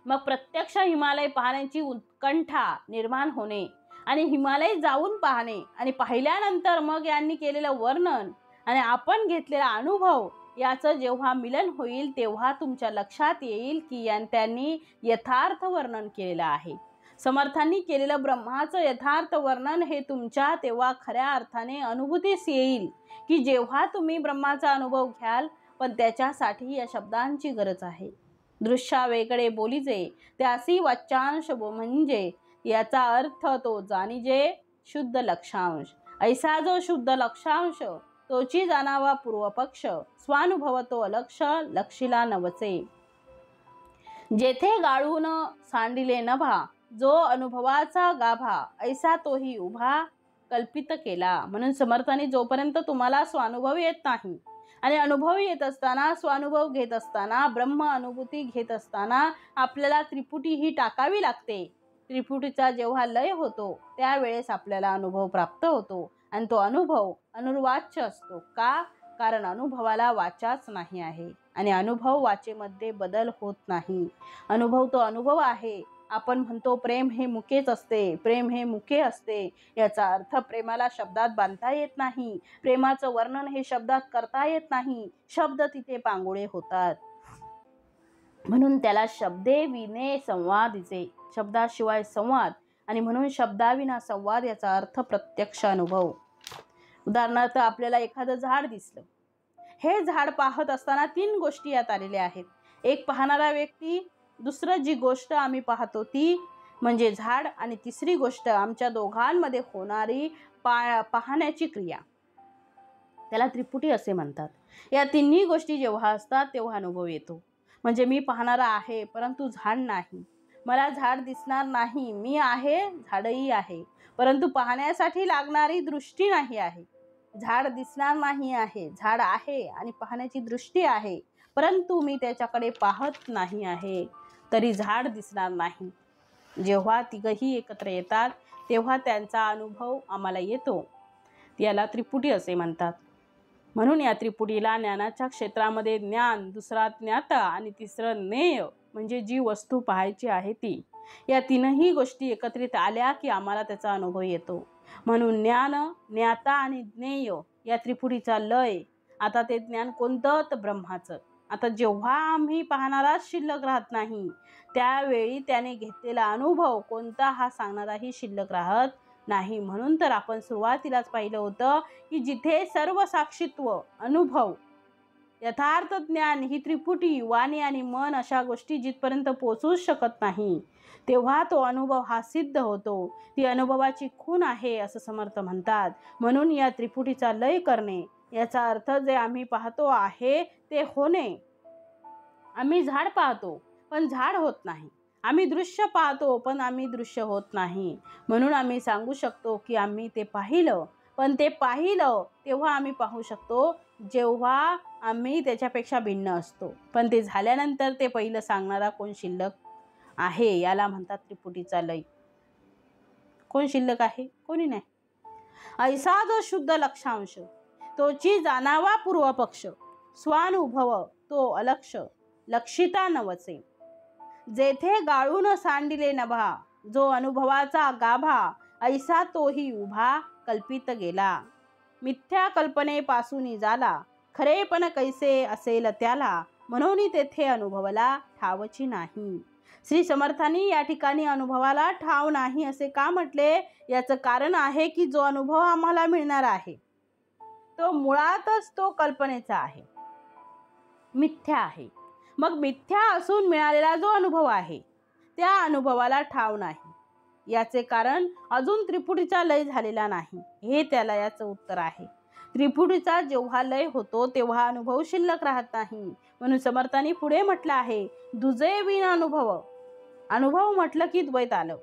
मग प्रत्यक्ष हिमालय पाहण्याची उत्कंठा निर्माण होणे आणि हिमालय जाऊन पाहणे आणि पाहिल्यानंतर मग यांनी केलेलं वर्णन आणि आपण घेतलेला अनुभव याचं जेव्हा मिलन होईल तेव्हा तुमच्या लक्षात येईल की त्यांनी यथार्थ वर्णन केलेलं आहे. समर्थांनी केलेलं ब्रह्माचं यथार्थ वर्णन हे तुमच्या तेव्हा खऱ्या अर्थाने अनुभूतीस येईल की जेव्हा तुम्ही ब्रह्माचा अनुभव घ्याल. पण त्याच्यासाठी या शब्दांची गरज आहे. दृश्या वेगळे बोलीजे त्यासी वाच्यांश म्हणजे याचा अर्थ तो जाणीजे शुद्ध लक्षांश. ऐसा जो शुद्ध लक्षांश तोची जाणावा पूर्वपक्ष, स्वानुभव तो अलक्ष लक्षिला नवचे. जेथे गाळून सांडिले नभा, जो अनुभवाचा गाभा, ऐसा तोही उभा कल्पित केला. म्हणून समर्थांनी जोपर्यंत तुम्हाला स्वानुभव येत नाही आणि अनुभव येत असताना, स्वानुभव घेत असताना, ब्रह्म अनुभूती घेत असताना आपल्याला त्रिपुटी ही टाकावी लागते. त्रिपुटीचा जेव्हा लय होतो त्यावेळेस आपल्याला अनुभव प्राप्त होतो आणि तो अनुभव अनुर्वाच्य असतो. का? कारण अनुभवाला वाचाच नाही आहे आणि अनुभव वाचेमध्ये बदल होत नाही. अनुभव तो अनुभव आहे. आपण म्हणतो प्रेम हे मुकेच असते, प्रेम हे मुके असते. याचा अर्थ प्रेमाला शब्दात बांधता येत नाही, प्रेमाचं वर्णन हे शब्दात करता येत नाही. शब्द तिथे पांगुळे होतात. म्हणून त्याला शब्दे विने संवादिचे, शब्दाशिवाय संवाद, आणि म्हणून शब्दाविना संवाद याचा अर्थ प्रत्यक्ष अनुभव. उदाहरणार्थ आपल्याला एखादं झाड दिसलं. हे झाड पाहत असताना 3 गोष्टी यात आलेल्या आहेत. एक पाहणारा व्यक्ती, दुसरं जी गोष्ट आम्ही पाहतो ती म्हणजे झाड, आणि तिसरी गोष्ट आमच्या दोघांमध्ये होणारी पाहण्याची क्रिया, त्याला त्रिपुटी असे म्हणतात. या तिन्ही गोष्टी जेव्हा असतात तेव्हा अनुभव येतो. म्हणजे मी पाहणारा आहे परंतु झाड नाही, मला झाड दिसणार नाही, मी आहे, झाडही आहे, परंतु पाहण्यासाठी लागणारी दृष्टी नाही आहे. झाड दिसणार नाही आहे, झाड आहे आणि पाहण्याची दृष्टी आहे, परंतु मी त्याच्याकडे पाहत नाही आहे, तरी झाड दिसणार नाही. जेव्हा तिघही एकत्र येतात तेव्हा त्यांचा अनुभव आम्हाला येतो. याला त्रिपुटी असे म्हणतात. म्हणून या त्रिपुटीला ज्ञानाच्या क्षेत्रामध्ये ज्ञान, दुसरा ज्ञाता आणि तिसरं ज्ञेय, म्हणजे जी वस्तू पाहायची आहे ती. या तीनही गोष्टी एकत्रित आल्या की आम्हाला त्याचा अनुभव येतो. म्हणून ज्ञान, ज्ञाता आणि ज्ञेय या त्रिपुटीचा लय. आता ते ज्ञान कोणतं? तर ब्रह्माचं. आता जेव्हा आम्ही पाहणाराच शिल्लक राहत नाही त्यावेळी त्याने घेतलेला अनुभव कोणता हा सांगणाराही शिल्लक राहत नाही. म्हणून तर आपण सुरुवातीलाच पाहिलं होतं की जिथे सर्व साक्षीत्व, अनुभव, यथार्थ ज्ञान ही त्रिपुटी, वाणी आणि मन अशा गोष्टी जिथपर्यंत पोचूच शकत नाही तेव्हा तो अनुभव हा सिद्ध होतो. ती अनुभवाची खूण आहे असं समर्थ म्हणतात. म्हणून या त्रिपुटीचा लय करणे याचा अर्थ जे आम्ही पाहतो आहे ते होणे. आम्ही झाड पाहतो पण झाड होत नाही, आम्ही दृश्य पाहतो पण आम्ही दृश्य होत नाही. म्हणून आम्ही सांगू शकतो की आम्ही ते पाहिलं, पण ते पाहिलं तेव्हा आम्ही पाहू शकतो जेव्हा आम्ही त्याच्यापेक्षा भिन्न असतो. पण ते झाल्यानंतर ते पहिलं सांगणारा कोण शिल्लक आहे, याला म्हणतात त्रिपुटीचा लय. कोण शिल्लक आहे? कोणी नाही. ऐसा जो शुद्ध लक्षांश, तोची जाणावा पूर्वपक्ष, स्वानुभव तो अलक्ष, लक्षिता नवचे. जेथे गाळून सांडिले नभा, जो अनुभवाचा गाभा, ऐसा तोही उभा कल्पित गेला. मिथ्या कल्पनेपासून झाला, खरेपण कैसे असेल त्याला, म्हणून तेथे अनुभवाला ठावची नाही. श्री समर्थांनी या ठिकाणी अनुभवाला ठाव नाही असे का म्हटले? याचं कारण आहे की जो अनुभव आम्हाला मिळणार आहे तो मुळातच तो कल्पनेचा आहे, मिथ्या आहे. मग मिथ्या असून मिळालेला जो अनुभव आहे त्या अनुभवाला ठाव नाही. याचे कारण अजून त्रिपुटीचा लय झालेला नाही, हे त्याला याचं उत्तर आहे. त्रिपुटीचा जेव्हा लय होतो तेव्हा अनुभव शिल्लक राहत नाही. म्हणून समर्थांनी पुढे म्हटलं आहे, दुजे बिन अनुभव. अनुभव म्हटलं की द्वैत आलं.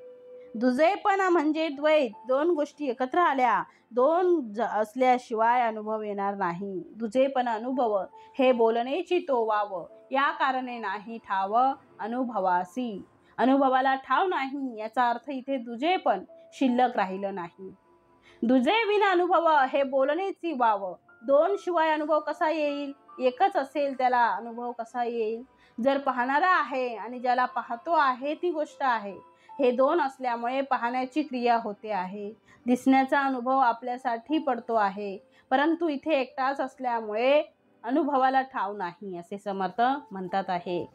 दुजेपण म्हणजे द्वैत, 2 गोष्टी एकत्र आल्या, 2 असल्याशिवाय अनुभव येणार नाही. दुजेपण अनुभव हे बोलणेची तो वाव, या कारणे नाही ठाव अनुभवासी. अनुभवाला ठाव नाही याचा अर्थ इथे दुजेपण शिल्लक राहिलं नाही. दुजे विना अनुभव हे बोलणेची वाव. 2 शिवाय अनुभव कसा येईल? एकच असेल त्याला अनुभव कसा येईल? जर पाहणारा आहे आणि ज्याला पाहतो आहे ती गोष्ट आहे, हे 2 असल्यामुळे पाहण्याची क्रिया होते आहे, दिसण्याचा अनुभव आपल्यासाठी पडतो आहे, परंतु इथे एकटाच असल्यामुळे अनुभवाला ठाव नाही असे समर्थ म्हणतात आहे.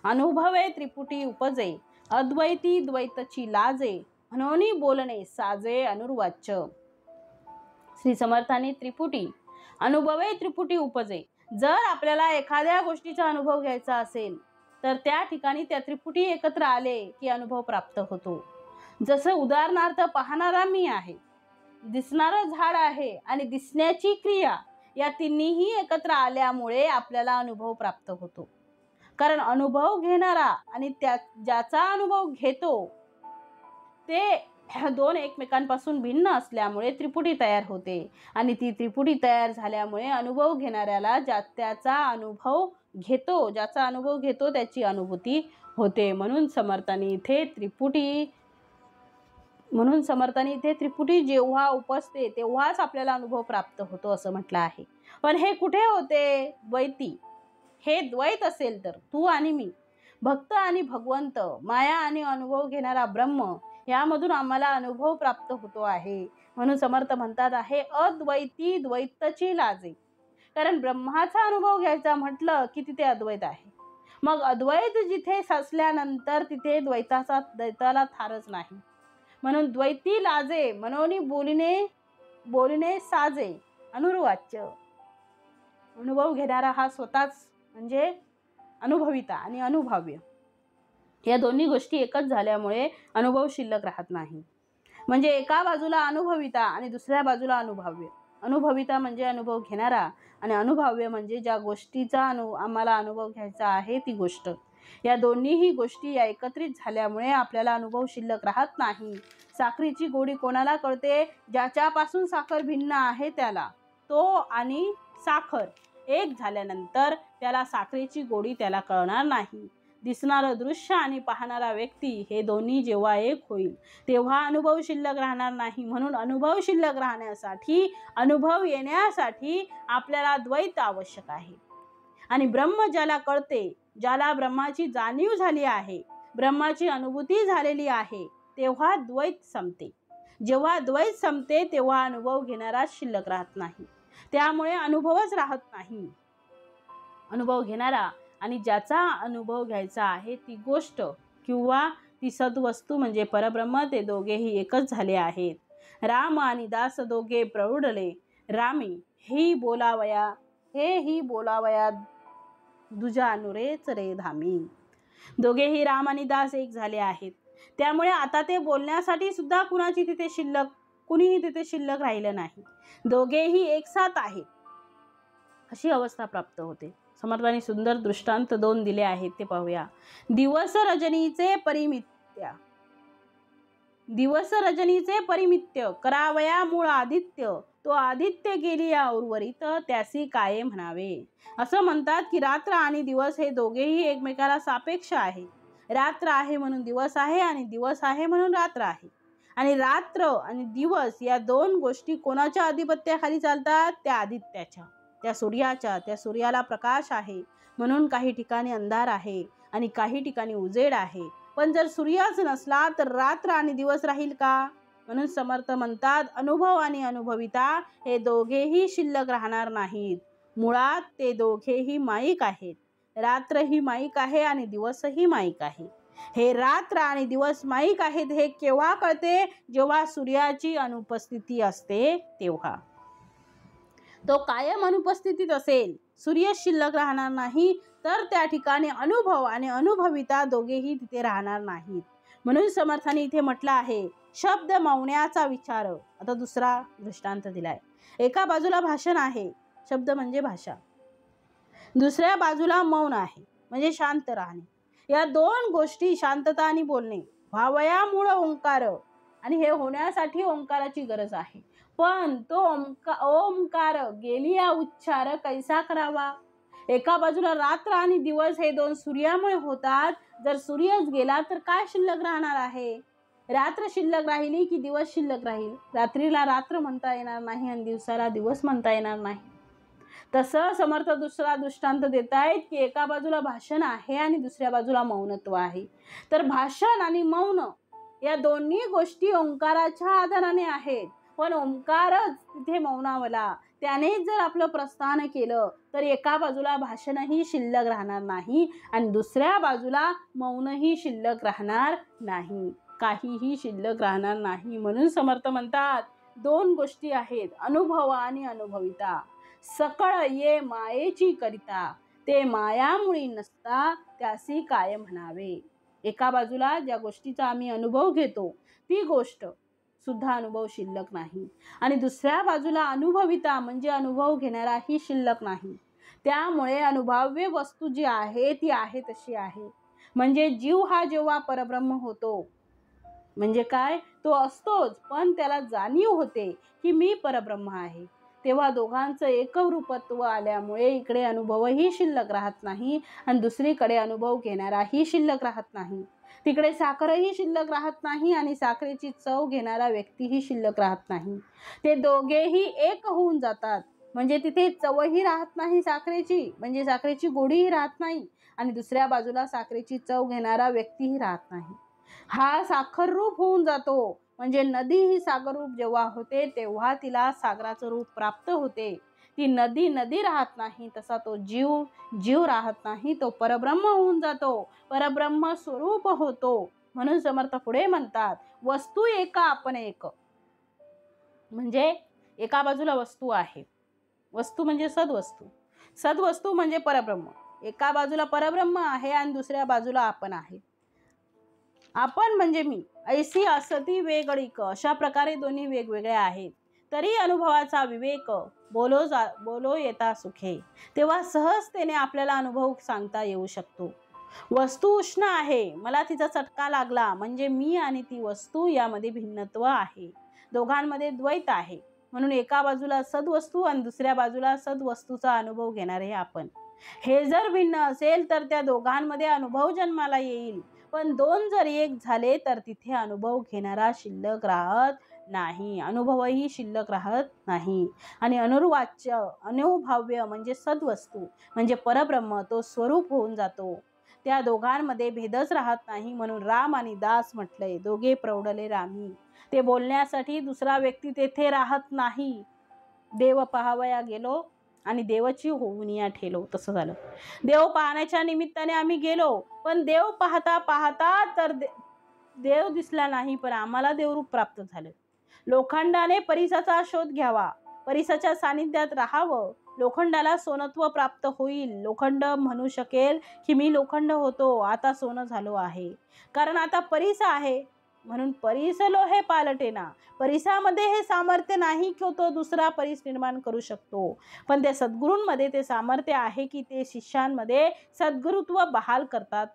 अनुभवे त्रिपुटी उपजे, अद्वैती द्वैतची लाजे, म्हणून बोलणे साजे अनुर्वाच्य. श्री समर्थांनी त्रिपुटी, अनुभवे त्रिपुटी उपजे. जर आपल्याला एखाद्या गोष्टीचा अनुभव घ्यायचा असेल तर त्या ठिकाणी त्या त्रिपुटी एकत्र आले की अनुभव प्राप्त होतो. जसं उदाहरणार्थ पाहणारा मी आहे, दिसणारं झाड आहे आणि दिसण्याची क्रिया, या तिन्हीही एकत्र आल्यामुळे आपल्याला अनुभव प्राप्त होतो. कारण अनुभव घेणारा आणि ज्याचा अनुभव घेतो ते दोन एकमेकांपासून भिन्न असल्यामुळे त्रिपुटी तयार होते आणि ती त्रिपुटी तयार झाल्यामुळे अनुभव घेणाऱ्याला ज्याचा अनुभव घेतो त्याची अनुभूती होते. म्हणून समर्थांनी इथे त्रिपुटी जेव्हा उपसते तेव्हाच आपल्याला अनुभव प्राप्त होतो असं म्हटलं आहे. पण हे कुठे होते? द्वैती. हे द्वैत असेल तर तू आणि मी, भक्त आणि भगवंत, माया आणि अनुभव घेणारा ब्रह्म, यामधून आम्हाला अनुभव प्राप्त होतो आहे. म्हणून समर्थ म्हणतात आहे अद्वैती द्वैतची लाजे. कारण ब्रह्माचा अनुभव घ्यायचा म्हटलं की तिथे अद्वैत आहे. मग अद्वैत जिथे ससल्यानंतर तिथे द्वैताला थारच नाही. म्हणून द्वैती लाजे मनोनी बोलिने साजे अनुर्वाच्य. अनुभव घेणारा हा स्वतःच म्हणजे अनुभविता आणि अनुभव्य, या दोन्ही गोष्टी एकच झाल्यामुळे अनुभव शिल्लक राहत नाही. म्हणजे एका बाजूला अनुभविता आणि दुसऱ्या बाजूला अनुभव्य. अनुभविता म्हणजे अनुभव घेणारा आणि अनुभव्य म्हणजे ज्या गोष्टीचा आम्हाला अनुभव घ्यायचा आहे ती गोष्ट. या दोन्हीही गोष्टी या एकत्रित झाल्यामुळे आपल्याला अनुभव शिल्लक राहत नाही. साखरेची गोडी कोणाला कळते? ज्याच्यापासून साखर भिन्न आहे त्याला. तो आणि साखर एक झाल्यानंतर त्याला साखरेची गोडी त्याला कळणार नाही. दिसणारं दृश्य आणि पाहणारा व्यक्ती हे दोन्ही जेव्हा एक होईल तेव्हा अनुभव शिल्लक राहणार नाही. म्हणून अनुभव शिल्लक राहण्यासाठी, अनुभव येण्यासाठी आपल्याला द्वैत आवश्यक आहे. आणि ब्रह्म ज्याला कळते, ज्याला ब्रह्माची जाणीव झाली आहे, ब्रह्माची अनुभूती झालेली आहे, तेव्हा द्वैत संपते. जेव्हा द्वैत संपते तेव्हा अनुभव घेणारा शिल्लक राहत नाही. त्यामुळे अनुभवच राहत नाही. अनुभव घेणारा आणि ज्याचा अनुभव घ्यायचा आहे ती गोष्ट किंवा ती सद्वस्तू म्हणजे परब्रह्म, ते दोघेही एकच झाले आहेत. राम आणि दास दोघे प्रौढले रामी हेही बोलावया दुजा अनुरेच रे धामी. दोघेही राम आणि दास एक झाले आहेत. त्यामुळे आता ते बोलण्यासाठी सुद्धा कुणीही तिथे शिल्लक राहिलं नाही. दोघेही एकसाथ आहेत अशी अवस्था प्राप्त होते. समर्थांनी सुंदर दृष्टांत 2 दिले आहेत, ते पाहूया. दिवस रजनीचे परिमित्य करावया मूळ आदित्य, तो आदित्य गेली या उर्वरित त्यासी काय म्हणावे. असं म्हणतात की रात्र आणि दिवस हे दोघेही एकमेकाला सापेक्ष आहे. रात्र आहे म्हणून दिवस आहे आणि दिवस आहे म्हणून रात्र आहे. आणि रात्र आणि दिवस या दोन गोष्टी कोणाच्या अधिपत्याखाली चालतात? त्या आदित्याच्या, त्या सूर्याच्या. त्या सूर्याला प्रकाश आहे म्हणून काही ठिकाणी अंधार आहे आणि काही ठिकाणी उजेड आहे. पण जर सूर्यच नसला तर रात्र आणि दिवस राहील का? म्हणून समर्थ म्हणतात अनुभव आणि अनुभविता हे दोघेही शिल्लक राहणार नाहीत. मुळात ते दोघेही माईक आहेत. रात्र ही माईक आहे आणि दिवसही माईक आहे. हे रात्र आणि दिवस माईक आहेत हे केव्हा कळते? जेव्हा सूर्याची अनुपस्थिती असते तेव्हा. तो कायम अनुपस्थितीत असेल, सूर्य शिल्लक राहणार नाही, तर त्या ठिकाणी अनुभव आणि अनुभविता दोघेही तिथे राहणार नाहीत. म्हणून समर्थांनी इथे म्हटलं आहे शब्द मौण्याचा विचार. आता दुसरा दृष्टांत दिलाय. एका बाजूला भाषण आहे, शब्द म्हणजे भाषा. दुसऱ्या बाजूला मौन आहे म्हणजे शांत राहणे. या दोन गोष्टी, शांतता आणि बोलणे, भावयामुळे ओंकार, आणि हे होण्यासाठी ओंकाराची गरज आहे. पण तो ओंकार गेलिया उच्चार कैसा करावा? एका बाजूला रात्र आणि दिवस हे दोन सूर्यामुळे होतात. जर सूर्यच गेला तर काय शिल्लक राहणार आहे? रात्र शिल्लक राहिली की दिवस शिल्लक राहील. रात्रीला रात्र म्हणता येणार नाही आणि दिवसाला दिवस म्हणता येणार नाही. तसं समर्थ दुसरा दृष्टांत देत आहेत की एका बाजूला भाषण आहे आणि दुसऱ्या बाजूला मौनत्व आहे. तर भाषण आणि मौन या दोन्ही गोष्टी ओंकाराच्या आधाराने आहेत. पण ओंकारच तिथे मौनावला, त्याने जर आपलं प्रस्थान केलं तर एका बाजूला भाषणही शिल्लक राहणार नाही आणि दुसऱ्या बाजूला मौनही शिल्लक राहणार नाही, काहीही शिल्लक राहणार नाही. म्हणून समर्थ म्हणतात दोन गोष्टी आहेत, अनुभव आणि अनुभविता. सकळ ये मायेची करिता, ते मायामुळी नसता त्यासी काय म्हणावे. एका बाजूला ज्या गोष्टीचा आम्ही अनुभव घेतो ती गोष्ट सुद्धा अनुभव शिल्लक नाही आणि दुसऱ्या बाजूला अनुभविता म्हणजे अनुभव घेणाराही शिल्लक नाही. त्यामुळे अनुभव्य वस्तू जी आहे ती आहे तशी आहे. म्हणजे जीव हा जेव्हा परब्रह्म होतो, म्हणजे काय, तो असतोच, पण त्याला जाणीव होते की मी परब्रह्म आहे, तेव्हा दोघांचं एकरूपत्व आल्यामुळे इकडे अनुभवही शिल्लक राहत नाही आणि दुसरीकडे अनुभव घेणाराही शिल्लक राहत नाही. तिकडे साखरही शिल्लक राहत नाही आणि साखरेची चव घेणारा व्यक्तीही शिल्लक राहत नाही. ते दोघेही एक होऊन जातात. म्हणजे तिथे चवही राहत नाही साखरेची, म्हणजे साखरेची गोडीही राहत नाही आणि दुसऱ्या बाजूला साखरेची चव घेणारा व्यक्तीही राहत नाही. हा साखर रूप होऊन जातो. म्हणजे नदी ही सागर रूप जेव्हा होते तेव्हा तिला सागराचं रूप प्राप्त होते. ती नदी नदी राहत नाही, तसा तो जीव जीव राहत नाही, तो परब्रह्म होऊन जातो, परब्रह्म स्वरूप होतो. म्हणून समर्थ पुढे म्हणतात, वस्तू एका आपण एक. म्हणजे एका बाजूला वस्तू आहे, वस्तू म्हणजे सद्वस्तू, सद्वस्तू म्हणजे परब्रह्म. एका बाजूला परब्रह्म आहे आणि दुसऱ्या बाजूला आपण आहे. आपण म्हणजे मी, ऐसी असती वेगळीक, अशा प्रकारे दोन्ही वेगवेगळे आहेत. तरी अनुभवाचा विवेक बोलो येता सुखे, तेव्हा सहजतेने आपल्याला अनुभव सांगता येऊ शकतो. वस्तू उष्ण आहे, मला तिचा चटका लागला, म्हणजे मी आणि ती वस्तू यामध्ये भिन्नत्व आहे, दोघांमध्ये द्वैत आहे. म्हणून एका बाजूला सद्वस्तू आणि दुसऱ्या बाजूला सद्वस्तूचा अनुभव घेणारे आपण. हे जर भिन्न असेल तर त्या दोघांमध्ये अनुभव जन्माला येईल, पण दोन जर एक झाले तर तिथे अनुभव घेणारा शिल्लक राहत नाही, अनुभवही शिल्लक राहत नाही. आणि अनुर्वाच्य अनुभाव्य म्हणजे सद्वस्तू म्हणजे परब्रह्म तो स्वरूप होऊन जातो. त्या दोघांमध्ये भेदच राहत नाही. म्हणून राम आणि दास म्हटलंय, दोघे प्रौढले रामी. ते बोलण्यासाठी दुसरा व्यक्ती तेथे राहत नाही. देव पाहावया गेलो आणि देवची होऊन या ठेलो, तसं झालं. देव पाहण्याच्या निमित्ताने आम्ही गेलो, पण देव पाहता पाहता तर देव दिसला नाही, पण आम्हाला देवरूप प्राप्त झालं. लोखंडाने परिसाचा शोध घ्यावा, परिसाच्या सानिध्यात राहावं, लोखंडाला सोनत्व प्राप्त होईल. लोखंड म्हणू शकेल की मी लोखंड होतो, आता सोनं झालो आहे, कारण आता परिस आहे. म्हणून परिस लोहे पालटेना, परिसामध्ये हे सामर्थ्य नाही की तो दुसरा परिस निर्माण करू शकतो, पण त्या सद्गुरूंमध्ये ते सामर्थ्य आहे की ते शिष्यांमध्ये सद्गुरुत्व बहाल करतात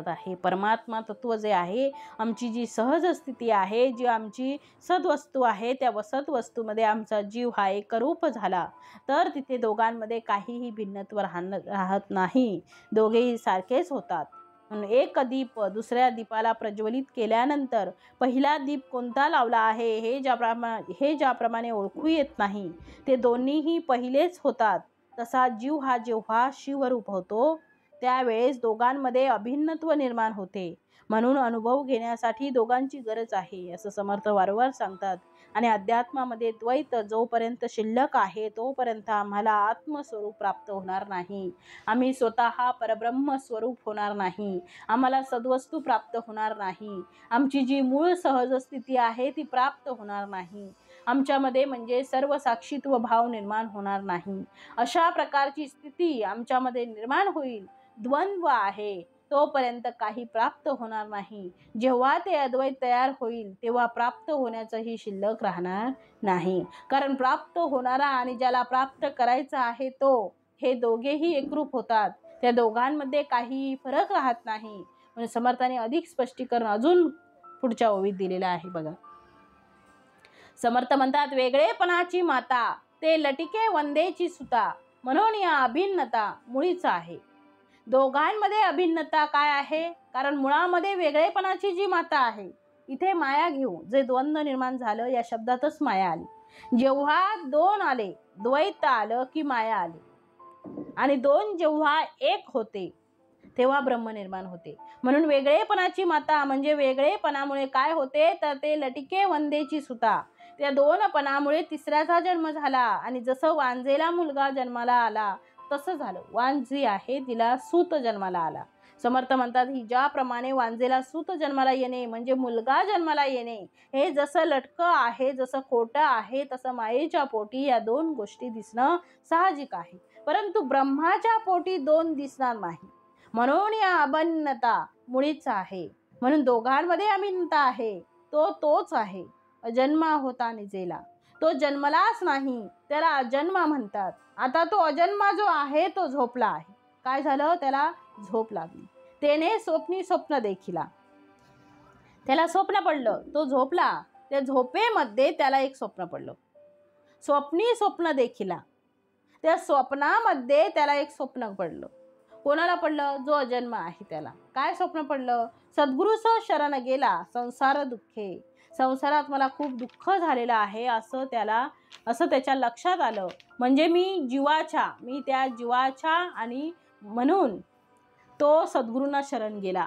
आहे. परमात्मा तत्व जे आहे, आमची जी सहज स्थिती आहे, जी आमची सद्वस्तू आहे, त्या सद्वस्तूमध्ये आमचा जीव हा एकरूप झाला तर तिथे दोघांमध्ये काहीही भिन्नत्व राहत नाही, दोघेही सारखेच होतात. म्हणून एक दीप दुसऱ्या दीपाला प्रज्वलित केल्यानंतर पहिला दीप कोणता लावला आहे हे ज्याप्रमाणे ओळखू येत नाही, ते दोन्हीही पहिलेच होतात, तसा जीव हा जेव्हा शिवरूप होतो त्यावेळेस दोघांमध्ये अभिन्नत्व निर्माण होते. म्हणून अनुभव घेण्यासाठी दोघांची गरज आहे, असं समर्थ वारंवार सांगतात. आणि अध्यात्मामध्ये द्वैत जोपर्यंत शिल्लक आहे तोपर्यंत आम्हाला आत्मस्वरूप प्राप्त होणार नाही, आम्ही स्वतः परब्रह्म स्वरूप होणार नाही, आम्हाला सद्वस्तू प्राप्त होणार नाही, आमची जी मूळ सहज स्थिती आहे ती प्राप्त होणार नाही, आमच्यामध्ये म्हणजे सर्व साक्षीत्व भाव निर्माण होणार नाही. अशा प्रकारची स्थिती आमच्यामध्ये निर्माण होईल, द्वंद्व आहे तोपर्यंत काही प्राप्त होणार नाही. जेव्हा ते अद्वैत तयार होईल तेव्हा प्राप्त होण्याचंही शिल्लक राहणार नाही, कारण प्राप्त होणारा आणि ज्याला प्राप्त करायचा आहे तो, हे दोघेही एकरूप होतात, त्या दोघांमध्ये काही फरक राहत नाही. म्हणून समर्थाने अधिक स्पष्टीकरण अजून पुढच्या ओवीत दिलेलं आहे बघा. समर्थ म्हणतात, वेगळेपणाची माता ते लटिके वंदेची सुता, म्हणून या अभिन्नता मुळीच आहे. दोघांमध्ये अभिन्नता काय आहे, कारण मुळामध्ये वेगळेपणाची जी माता आहे, इथे माया घेऊ जे द्वंद्व निर्माण झालं, या शब्दातच माया आली. जेव्हा दोन आले, द्वैत आलं की माया आली, आणि दोन जेव्हा एक होते तेव्हा ब्रह्म निर्माण होते. म्हणून वेगळेपणाची माता म्हणजे वेगळेपणामुळे काय होते तर ते लटिके वंदेची सुता, त्या दोनपणामुळे तिसऱ्याचा जन्म झाला. आणि जसं वांजेला मुलगा जन्माला आला तसं झालं, वांजी आहे तिला सूत जन्माला आला. समर्थ म्हणतात, ही ज्याप्रमाणे वांजेला सूत जन्माला येणे म्हणजे मुलगा जन्माला येणे, हे जसं लटकं आहे, जसं खोटं आहे, तसं मायेच्या पोटी या दोन गोष्टी दिसणं साहजिक आहे, परंतु ब्रह्माच्या पोटी दोन दिसणार नाही. म्हणून या अभिन्नता मुळीच आहे. म्हणून दोघांमध्ये अभिन्नता आहे, तोच आहे. अजन्मा होता निजेला, तो जन्मलाच नाही, त्याला अजन्मा म्हणतात. आता तो अजन्मा जो आहे तो झोपला आहे. काय झालं? त्याला झोप लागली. त्याने स्वप्न देखिला. त्याला स्वप्न पडलं. तो झोपला. त्या झोपेमध्ये त्याला एक स्वप्न पडलं. स्वप्न देखिला. त्या स्वप्नामध्ये त्याला एक स्वप्न पडलं. कोणाला पडलं? जो अजन्म आहे त्याला. काय स्वप्न पडलं? सद्गुरूस शरण गेला संसार दुःखे. संसारात मला खूप दुःख झालेलं आहे असं त्याच्या लक्षात आलं. म्हणजे मी त्या जीवाच्या आणि म्हणून तो सद्गुरूंना शरण गेला.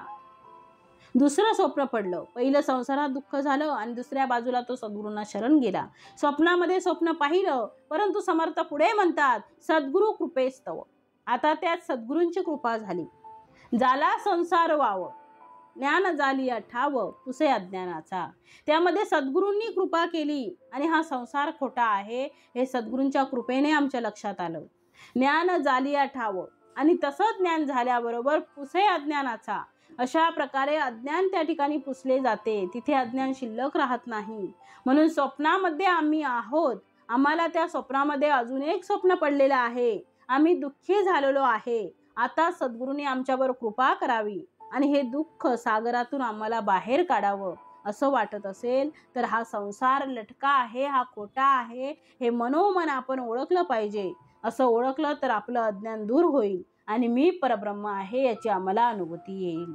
दुसरं स्वप्न पडलं. पहिलं संसारात दुःख झालं आणि दुसऱ्या बाजूला तो सद्गुरूंना शरण गेला. स्वप्नामध्ये स्वप्न पाहिलं, परंतु समर्थ पुढे म्हणतात सद्गुरू कृपेस्तव. आता त्यात सद्गुरूंची कृपा झाली. झाला संसार वाव, ज्ञान झाली ठाव पुसे अज्ञानाचा. त्यामध्ये सद्गुरूंनी कृपा केली आणि हा संसार खोटा आहे हे सद्गुरूंच्या कृपेने आमच्या लक्षात आलं. ज्ञान झाली ठाव आणि तसंच ज्ञान झाल्याबरोबर पुसे अज्ञानाचा. अशा प्रकारे अज्ञान त्या ठिकाणी पुसले जाते. तिथे अज्ञान शिल्लक राहत नाही. म्हणून स्वप्नामध्ये आम्ही आहोत. आम्हाला त्या स्वप्नामध्ये अजून एक स्वप्न पडलेलं आहे. आम्ही दुःखी झालेलो आहे. आता सद्गुरूंनी आमच्यावर कृपा करावी आणि हे दुःख सागरातून आम्हाला बाहेर काढावं असं वाटत असेल तर हा संसार लटका आहे, हा खोटा आहे हे मनोमन आपण ओळखलं पाहिजे. असं ओळखलं तर आपलं अज्ञान दूर होईल आणि मी परब्रह्म आहे याची आम्हाला अनुभूती येईल.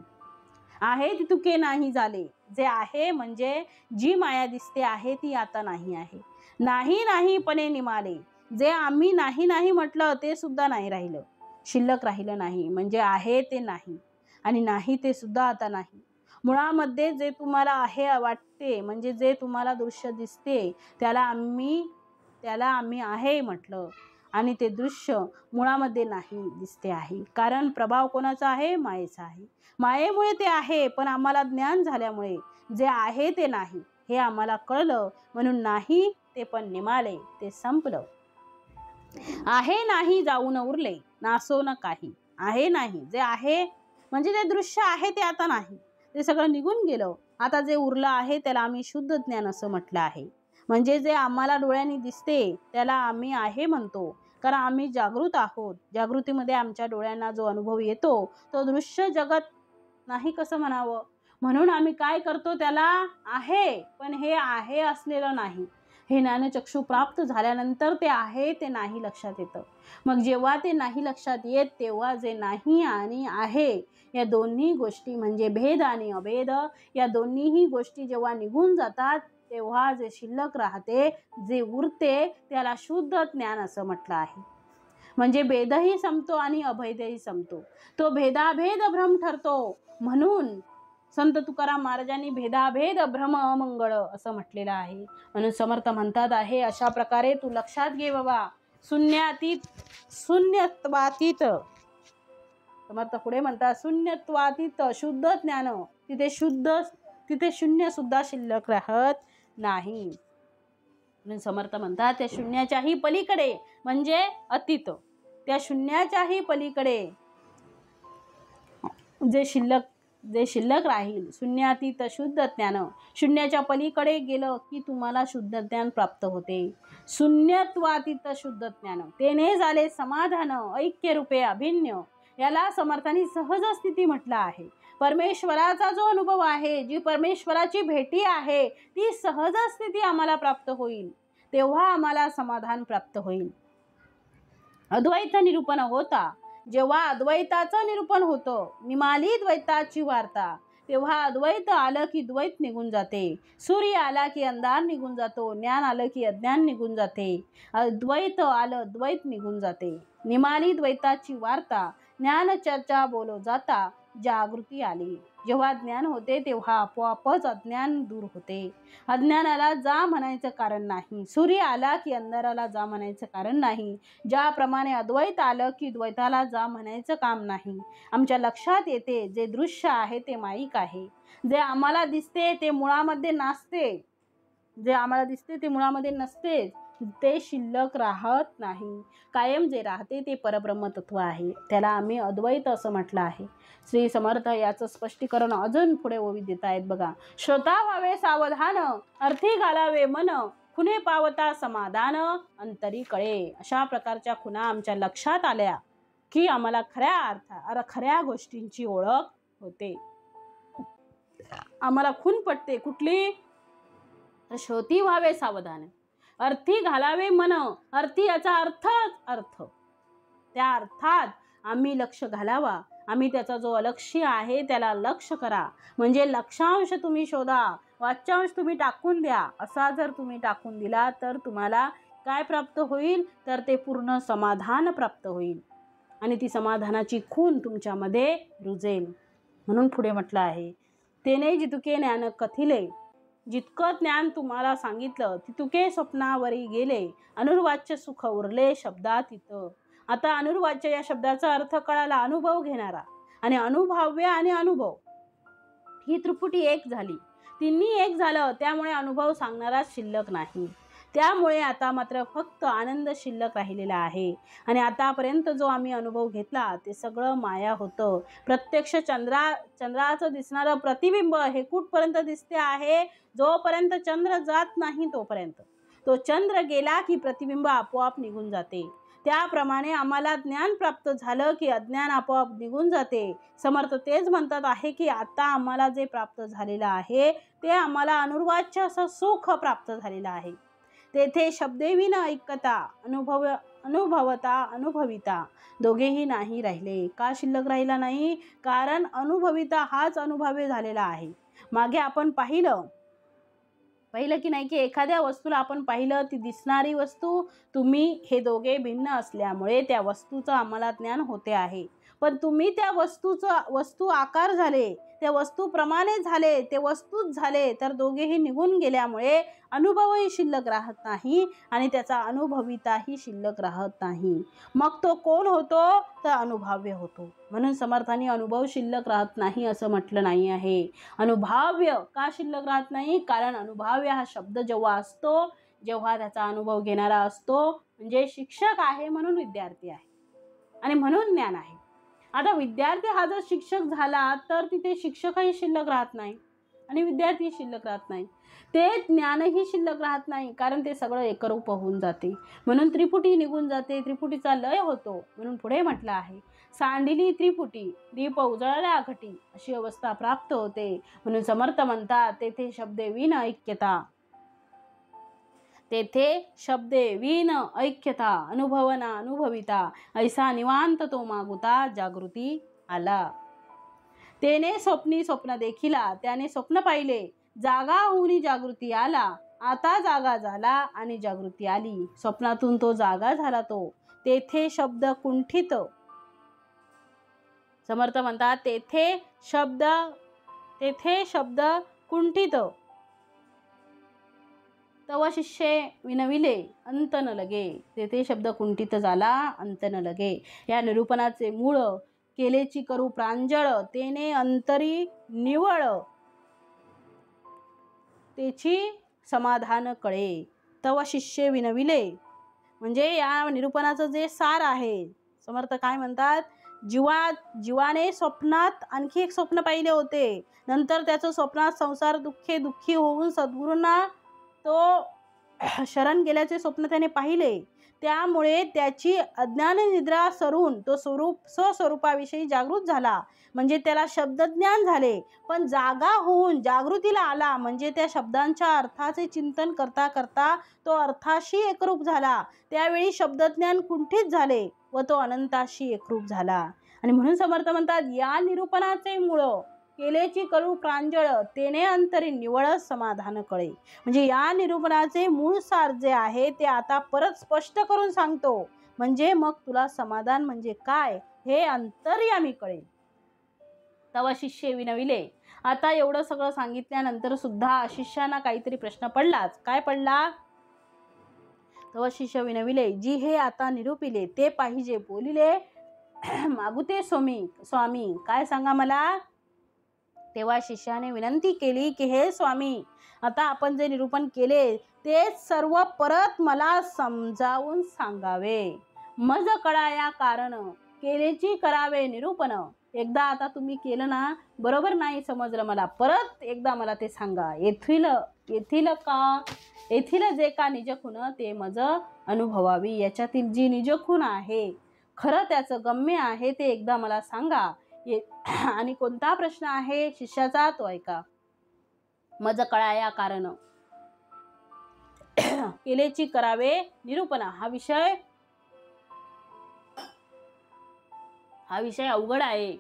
आहे ती तुके नाही झाले. जे आहे म्हणजे जी माया दिसते आहे ती आता नाही आहे. नाही पणे निमाले. जे आम्ही नाही म्हटलं ते सुद्धा नाही राहिलं, शिल्लक राहिलं नाही. म्हणजे आहे ते नाही आणि नाही ते सुद्धा आता नाही. मुळामध्ये जे तुम्हाला आहे वाटते म्हणजे जे तुम्हाला दृश्य दिसते त्याला आम्ही आहे म्हटलं आणि ते दृश्य मुळामध्ये नाही दिसते आहे. कारण प्रभाव कोणाचा आहे? मायेचा आहे. मायेमुळे ते आहे, पण आम्हाला ज्ञान झाल्यामुळे जे आहे ते नाही हे आम्हाला कळलं. म्हणून नाही ते पण निमाले, ते संपलं. आहे नाही जाऊन उरले नासो न काही. आहे नाही जे आहे म्हणजे जे दृश्य आहे ते आता नाही, ते सगळं निघून गेलं. आता जे उरलं आहे त्याला आम्ही शुद्ध ज्ञान असं म्हटलं आहे. म्हणजे जे आम्हाला डोळ्यांनी दिसते त्याला आम्ही आहे म्हणतो, कारण आम्ही जागृत आहोत. जागृतीमध्ये आमच्या डोळ्यांना जो अनुभव येतो तो दृश्य जगत नाही कसं म्हणावं. म्हणून आम्ही काय करतो? त्याला आहे, पण हे आहे असलेलं नाही. हे ज्ञानचक्षु प्राप्त झाल्यानंतर ते आहे ते नाही लक्षात येतं. मग जेव्हा ते नाही लक्षात येत तेव्हा जे नाही आणि आहे या दोन्ही गोष्टी म्हणजे भेद आणि अभेद या दोन्हीही गोष्टी जेव्हा निघून जातात तेव्हा जे शिल्लक राहते, जे उरते त्याला शुद्ध ज्ञान असं म्हटलं आहे. म्हणजे भेदही संपतो आणि अभेदही संपतो. तो भेदाभेद भ्रम ठरतो. म्हणून संत तुकाराम महाराजांनी भेदाभेद भ्रम अमंगळ असं म्हटलेलं आहे. म्हणून समर्थ म्हणतात आहे अशा प्रकारे तू लक्षात घे बाबा. शून्यत्वातीत समर्थ पुढे म्हणतात शून्यत्वातीत शुद्ध ज्ञान. तिथे शून्य सुद्धा शिल्लक राहत नाही. म्हणून समर्थ म्हणतात त्या शून्याच्याही पलीकडे म्हणजे अतीत, त्या शून्याच्याही पलीकडे जे शिल्लक राहील शून्यातीत शुद्ध ज्ञान. शून्याच्या पलीकडे गेलं की तुम्हाला शुद्ध ज्ञान प्राप्त होते. शून्यत्वातीत शुद्ध ज्ञान तेने झाले समाधान ऐक्य रूपे अभिन्न. याला समर्थांनी सहज स्थिती म्हटलं आहे. परमेश्वराचा जो अनुभव आहे, जी परमेश्वराची भेटी आहे ती सहज स्थिती आम्हाला प्राप्त होईल. तेव्हा आम्हाला समाधान प्राप्त होईल. अद्वैत निरूपण होता जेव्हा अद्वैताचं निरूपण होतं, निमाली द्वैताची वार्ता, तेव्हा अद्वैत आलं की द्वैत निघून जाते. सूर्य आला की अंधार निघून जातो. ज्ञान आलं की अज्ञान निघून जाते. अद्वैत आलं द्वैत निघून जाते. निमाली द्वैताची वार्ता, ज्ञान चर्चा बोलो जाता जागृती आली. जेव्हा ज्ञान होते तेव्हा आपोआपच अज्ञान दूर होते. अज्ञानाला जा म्हणायचं कारण नाही. सूर्य आला की अंधाराला जा म्हणायचं कारण नाही. ज्याप्रमाणे अद्वैत आलं की द्वैताला जा म्हणायचं काम नाही. आमच्या लक्षात येते जे दृश्य आहे ते माईक आहे. जे आम्हाला दिसते ते मुळामध्ये नसते. जे आम्हाला दिसते ते मुळामध्ये नसते. ते शिल्लक राहत नाही. कायम जे राहते ते परब्रह्म तत्व आहे. त्याला आम्ही अद्वैत असं म्हटलं आहे. श्री समर्थ याचं स्पष्टीकरण अजून पुढे ओवी देत आहेत बघा. श्रोता व्हावे सावधान, अर्थी घालावे मन, खुने पावता समाधान अंतरी कळे. अशा प्रकारच्या खुणा आमच्या लक्षात आल्या की आम्हाला खऱ्या गोष्टींची ओळख होते. आम्हाला खून पटते कुठली? तर श्रोती व्हावे सावधान, अर्थी घालावे मन, अर्थी याचा अर्थ. त्या अर्थात आम्ही लक्ष घालावा. आम्ही त्याचा जो अलक्ष्य आहे त्याला लक्ष करा. म्हणजे लक्षांश तुम्ही शोधा, वाच्यांश तुम्ही टाकून द्या. असा जर तुम्ही टाकून दिला तर तुम्हाला काय प्राप्त होईल? तर ते पूर्ण समाधान प्राप्त होईल आणि ती समाधानाची खून तुमच्यामध्ये रुजेल. म्हणून पुढे म्हटलं आहे, तेने जितुके ज्ञान कथिले. जितकं ज्ञान तुम्हाला सांगितलं तितुके स्वप्नावरी गेले. अनुर्वाच्य सुख उरले शब्दात इथं. आता अनुर्वाच्य या शब्दाचा अर्थ कळाला, अनुभव घेणारा. आणि अनुभव्य आणि अनुभव ही त्रिपुटी एक झाली. तिन्ही एक झालं, त्यामुळे अनुभव सांगणारा शिल्लक नाही. त्यामुळे आता मात्र फक्त आनंद शिल्लक राहिलेला आहे. आणि आतापर्यंत जो आम्ही अनुभव घेतला ते सगळं माया होतं. प्रत्यक्ष चंद्राचं दिसणारं प्रतिबिंब हे कुठपर्यंत दिसते आहे? जोपर्यंत चंद्र जात नाही तोपर्यंत. तो चंद्र गेला की प्रतिबिंब आपोआप निघून जाते. त्याप्रमाणे आम्हाला ज्ञान प्राप्त झालं की अज्ञान आपोआप निघून जाते. समर्थ तेच म्हणतात आहे की आता आम्हाला जे प्राप्त झालेलं आहे ते आम्हाला अनुर्वाच्य असं सुख प्राप्त झालेलं आहे. तेथे शब्देविन ऐकता, अनुभवता, अनुभविता दोघेही नाही राहिले. का शिल्लक राहिला नाही? कारण अनुभविता हाच अनुभव्य झालेला आहे. मागे आपण पाहिलं की नाही की एखाद्या वस्तूला आपण पाहिलं, ती दिसणारी वस्तू, तुम्ही हे दोघे भिन्न असल्यामुळे त्या वस्तूचं आम्हाला ज्ञान होते आहे. पण तुम्ही त्या वस्तू आकार झाले, त्या वस्तूप्रमाणे झाले, ते वस्तूच झाले, तर दोघेही निघून गेल्यामुळे अनुभवही शिल्लक राहत नाही आणि त्याचा अनुभविताही शिल्लक राहत नाही. मग तो कोण होतो? तर अनुभव्य होतो. म्हणून समर्थांनी अनुभव शिल्लक राहत नाही असं म्हटलं नाही आहे. अनुभव्य का शिल्लक राहत नाही? कारण अनुभव्य हा शब्द जेव्हा असतो, जेव्हा त्याचा अनुभव घेणारा असतो, म्हणजे शिक्षक आहे म्हणून विद्यार्थी आहे आणि म्हणून ज्ञान आहे. आता विद्यार्थी हा जर शिक्षक झाला तर तिथे शिक्षकही शिल्लक राहत नाही आणि विद्यार्थी शिल्लक राहत नाही. ते ज्ञानही शिल्लक राहत नाही, कारण ते सगळं एकरूप होऊन जाते. म्हणून त्रिपुटी निघून जाते, त्रिपुटीचा लय होतो. म्हणून पुढे म्हटलं आहे, सांडिली त्रिपुटी दीप उजळल्या घटी, अशी अवस्था प्राप्त होते. म्हणून समर्थ म्हणतात, तेथे शब्दे विन ऐक्यता, तेथे शब्दे विन ऐक्यता, अनुभवना अनुभविता, ऐसा निवांत तो मागुता, जागृती आला. तेने स्वप्न देखिला, त्याने स्वप्न पाहिले, जागा होऊन जागृती आला. आता जागा झाला आणि जागृती आली. स्वप्नातून तो जागा झाला. तो तेथे शब्द कुंठित. समर्थ म्हणतात, तेथे शब्द कुंठित. तव शिष्ये विनविले अंत न लगे. तेथे शब्द कुंठित झाला, अंत न लगे. या निरूपणाचे मूळ केलेची करू प्रांजळ, तेने अंतरी निवळ, तेची समाधान कळे. तव शिष्ये विनविले म्हणजे या निरूपणाचं जे सार आहे. समर्थ काय म्हणतात, जीवाने स्वप्नात आणखी एक स्वप्न पाहिले होते. नंतर त्याचं स्वप्नात संसार दुःखी होऊन सद्गुरूंना तो शरण गेल्याचे स्वप्न त्याने पाहिले. त्यामुळे त्याची अज्ञान निद्रा सरून तो स्वस्वरूपाविषयी जागृत झाला, म्हणजे त्याला शब्दज्ञान झाले. पण जागा होऊन जागृतीला आला, म्हणजे त्या शब्दांच्या अर्थाचे चिंतन करता करता तो अर्थाशी एकरूप झाला. त्यावेळी शब्दज्ञान कुंठित झाले व तो अनंताशी एकरूप झाला. आणि म्हणून समर्थ म्हणतात, या निरूपणाचे मूळ केलेची करू प्रांजळ, तेने अंतरी निवळ समाधान कळे. म्हणजे या निरूपणाचे मूळ सार जे आहे ते आता परत स्पष्ट करून सांगतो. म्हणजे मग तुला समाधान म्हणजे काय हे अंतर्यामी कळेल. तव शिष्ये विनविले. आता एवढं सगळं सांगितल्यानंतर सुद्धा शिष्याना काहीतरी प्रश्न पडलाच. काय पडला? तव शिष्य विनविले, जी हे आता निरूपिले ते पाहिजे बोलिले मागुते स्वामी, काय सांगा मला. तेव्हा शिष्याने विनंती केली की हे स्वामी, आता आपण जे निरूपण केले ते सर्व परत मला समजावून सांगावे. मज कळाया कारण केलेची करावे निरूपण. एकदा आता तुम्ही केलं ना, बरोबर नाही समजलं मला, परत एकदा मला ते सांगा. येथील येथील जे का निज खूण ते मज अनुभवावी. याच्यातील जी निज खूण आहे, खरं त्याचं गम्य आहे ते एकदा मला सांगा. आणि कोणता प्रश्न आहे शिष्याचा तो ऐका. मज कळाया कारण केलेची करावे निरूपणा. हा विषय अवघड आहे.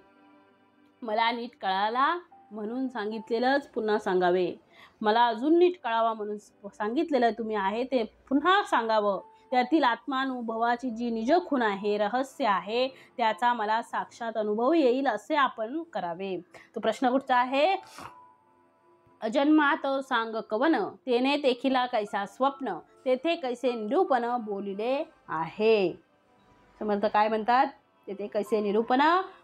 मला नीट कळाला म्हणून सांगितलेलंच पुन्हा सांगावे. मला अजून नीट कळावा म्हणून सांगितलेलं तुम्ही आहे ते पुन्हा सांगावं. त्यातील आत्मानुभवाची जी निज खूण आहे, रहस्य आहे, त्याचा मला साक्षात अनुभव येईल असे आपण करावे. तो प्रश्न कुठचा आहे? अजन्मात सांग कवन, तेने देखिला कैसा स्वप्न, तेथे कैसे निरूपण बोलिले आहे. समर्थ काय म्हणतात? तेथे कैसे निरूपण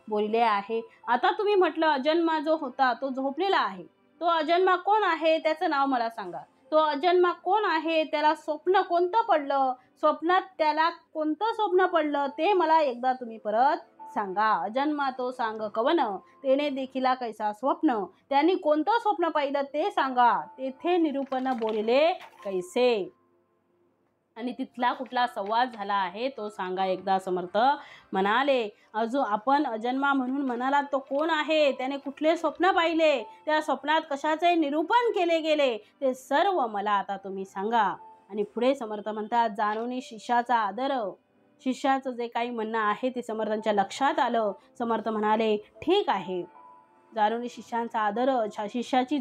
बोलिले आहे. आता तुम्ही म्हटलं अजन्मा जो होता तो झोपलेला आहे. तो अजन्मा कोण आहे त्याचं नाव मला सांगा. तो अजन्मा कोण आहे? त्याला स्वप्न कोणतं पडलं? स्वप्नात त्याला कोणतं स्वप्न पडलं ते मला एकदा तुम्ही परत सांगा. अजन्मा तो सांग कवन, तेने देखिला कैसा स्वप्न, त्यांनी कोणतं स्वप्न पाहिलं ते सांगा. तेथे निरूपण बोलिले कैसे, आणि तिथला कुठला संवाद झाला आहे तो सांगा एकदा. समर्थ म्हणाले, आपण अजन्मा म्हणून म्हणाला तो कोण आहे? त्याने कुठले स्वप्न पाहिले? त्या स्वप्नात कशाचे निरूपण केले गेले? ते सर्व मला आता तुम्ही सांगा. आणि पुढे समर्थ म्हणतात, जाणून शिष्याचा आदर. शिष्याचं जे काही म्हणणं आहे ते समर्थांच्या लक्षात आलं. समर्थ म्हणाले, ठीक आहे. जाणून शिष्यांचा आदर, शिष्याची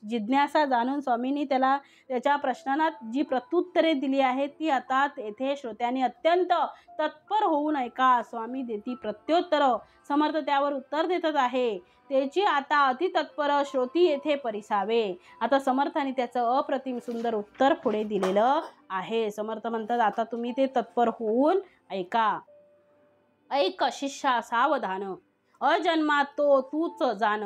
जिज्ञासा जाणून स्वामींनी त्याच्या प्रश्नांना जी प्रत्युत्तरे दिली आहेत ती आता येथे श्रोत्यांनी अत्यंत तत्पर होऊन ऐका. स्वामी देती प्रत्युत्तर. समर्थ त्यावर उत्तर देतच आहे. त्याची आता अतितत्पर श्रोती येथे परिसावे. आता समर्थांनी त्याचं अप्रतिम सुंदर उत्तर पुढे दिलेलं आहे. समर्थ म्हणतात, आता तुम्ही ते तत्पर होऊन ऐका. ऐक शिष्या सावधान, अजन्मा तो तूच जाण,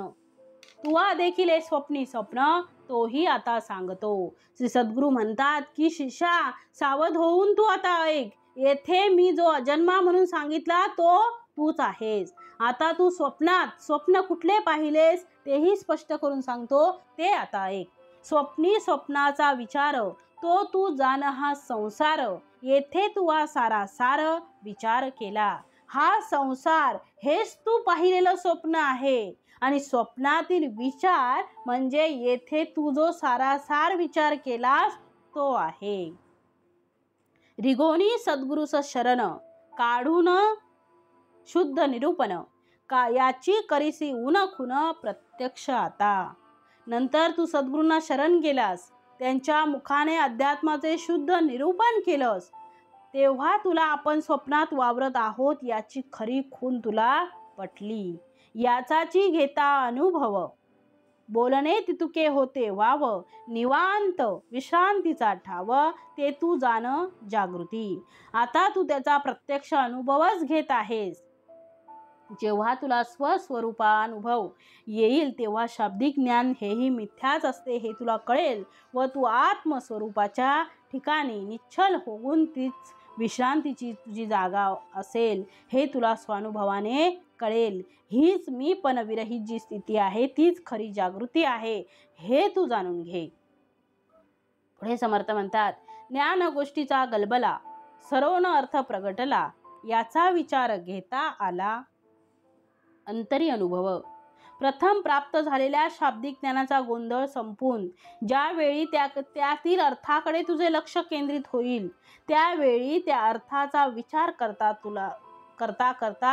तुवा देखील स्वप्नी स्वप्न तोही आता सांगतो. श्री सद्गुरू म्हणतात की शिष्या सावध होऊन तू आता ऐक. येथे मी जो अजन्मा म्हणून सांगितला तो तूच आहेस. आता तू स्वप्न कुठले पाहिलेस तेही स्पष्ट करून सांगतो ते आता ऐक. स्वप्नी स्वप्नाचा विचार तो तू जाण हा संसार, येथे तू सारासार विचार केला. हा संसार हेच तू पाहिलेलं स्वप्न आहे, आणि स्वप्नातील विचार म्हणजे येथे तू जो सारासार विचार केलास तो आहे. रिगोनी सद्गुरुस शरण काढून शुद्ध निरूपण, का याची करीसी ऊन खून प्रत्यक्ष आता. नंतर तू सद्गुरूंना शरण गेलास, त्यांच्या मुखाने अध्यात्माचे शुद्ध निरूपण केलंस, तेव्हा तुला आपण स्वप्नात वावरत आहोत याची खरी खूण तुला पटली. याचाची घेता अनुभव, बोलणे तितुके होते वाव, निवांत विश्रांतीचा ठाव, ते तू जाण जागृती. आता तू त्याचा प्रत्यक्ष अनुभवच घेत आहेस. जेव्हा तुला स्वस्वरूपानुभव येईल तेव्हा शाब्दिक ज्ञान हेही मिथ्याच असते हे तुला कळेल, व तू आत्मस्वरूपाच्या ठिकाणी निश्चल होऊन तीच विश्रांतीची तुझी जागा असेल हे तुला स्वानुभवाने कळेल. हीच मी पण विरहित जी स्थिती आहे तीच खरी जागृती आहे हे तू जाणून घे. पुढे समर्थ म्हणतात, ज्ञान गोष्टीचा गलबला, सर्वण अर्थ प्रगटला, याचा विचार घेता आला अंतरी अनुभव. प्रथम प्राप्त झालेल्या शाब्दिक ज्ञानाचा गोंधळ संपून ज्यावेळी त्यातील अर्थाकडे तुझे लक्ष केंद्रित होईल, त्यावेळी त्या अर्थाचा विचार करता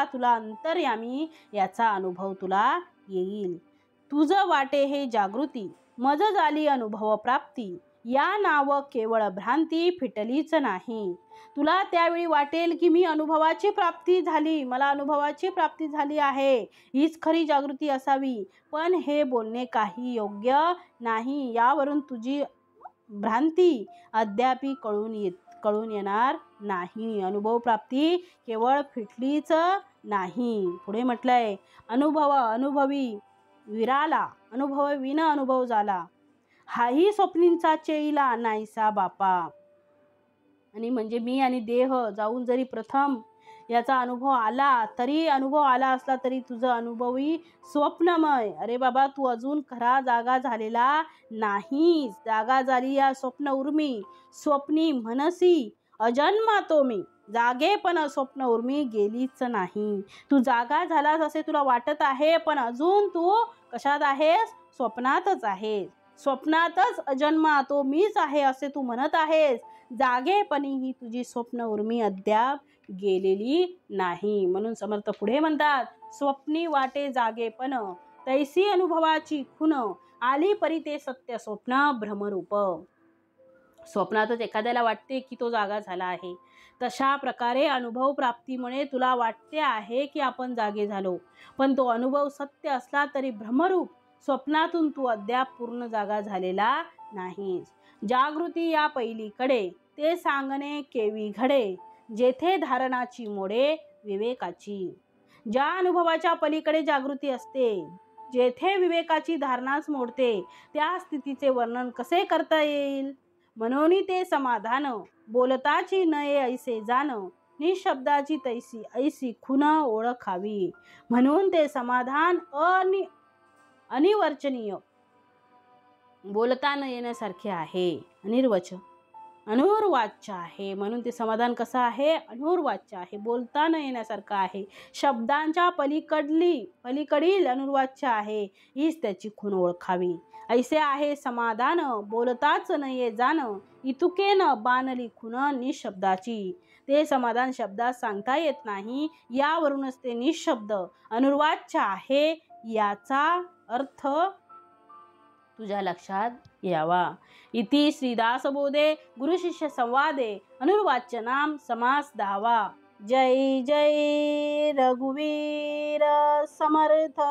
तुला अंतर्यामी याचा अनुभव तुला येईल. तुझं वाटे हे जागृती, मज झाली अनुभव प्राप्ती, या नाव केवळ भ्रांती फिटलीच नाही. तुला त्यावेळी वाटेल की मला अनुभवाची प्राप्ती झाली आहे, हीच खरी जागृती असावी. पण हे बोलणे काही योग्य नाही. यावरून तुझी भ्रांती अद्यापि कळून येणार नाही. अनुभव प्राप्ती केवळ फिटलीच नाही. पुढे म्हटलंय, अनुभवी विराला, अनुभव विन अनुभव झाला, हाही स्वप्नींचा चेईला नाहीसा बापा. आणि म्हणजे मी आणि देह जाऊन जरी प्रथम याचा अनुभव आला असला तरी तुझं अनुभवी स्वप्नमय. अरे बाबा, तू अजून खरा जागा झालेला नाहीस. जागा झाली या स्वप्न उर्मी, स्वप्नी मनसी अजन्मा तो मी. जागेपण स्वप्न उर्मी गेलीच नाही. तू जागा झालास असे तुला वाटत आहे, पण अजून तू कशात आहेस? स्वप्नातच आहेस. स्वप्नातच अजन्मा तो मीच आहे असे तू म्हणत आहेस. जागेपणी ही तुझी स्वप्न उर्मी अद्याप गेलेली नाही. म्हणून समर्थ पुढे म्हणतात, स्वप्नी वाटे जागेपण तैसी अनुभवाची खुन, आली परी ते सत्य स्वप्न भ्रमरूप. स्वप्नातच एखाद्याला वाटते की तो जागा झाला आहे. तशा प्रकारे अनुभव प्राप्तीमुळे तुला वाटते आहे की आपण जागे झालो, पण तो अनुभव सत्य असला तरी भ्रमरूप. स्वप्नातून तू अद्याप पूर्ण जागा झालेला नाहीस. जागृती या पैलीकडे ते सांगणे केवी घडे, जेथे धारणाची मोडे विवेकाची. ज्या अनुभवाच्या पलीकडे जागृती असते, जेथे विवेकाची धारणाच मोडते, त्या स्थितीचे वर्णन कसे करता येईल? म्हणून ते समाधान बोलताची नये ऐसे जाण, निशब्दाची तैसी ऐसी खुन ओळखावी. म्हणून ते समाधान अनिर्वचनीय, बोलता न येण्यासारखे आहे. अनुर्वाच्य आहे. म्हणून ते समाधान कसं आहे? अनुर्वाच्य आहे, बोलता न येण्यासारखं आहे. शब्दांच्या पलीकडील अनुर्वाच्य आहे. हीच त्याची खूण ओळखावी. ऐसे आहे समाधान बोलताच नये जाण, इतुके न बाणली खूण निशब्दाची. ते समाधान शब्दात सांगता येत नाही, यावरूनच ते निशब्द अनुर्वाच्य आहे याचा अर्थ तुझ्या लक्षात यावा. इति श्रीदासबोधे गुरुशिष्य संवादे अनुर्वाच्य नाम समास 10वा. जय जय रघुवीर समर्थ.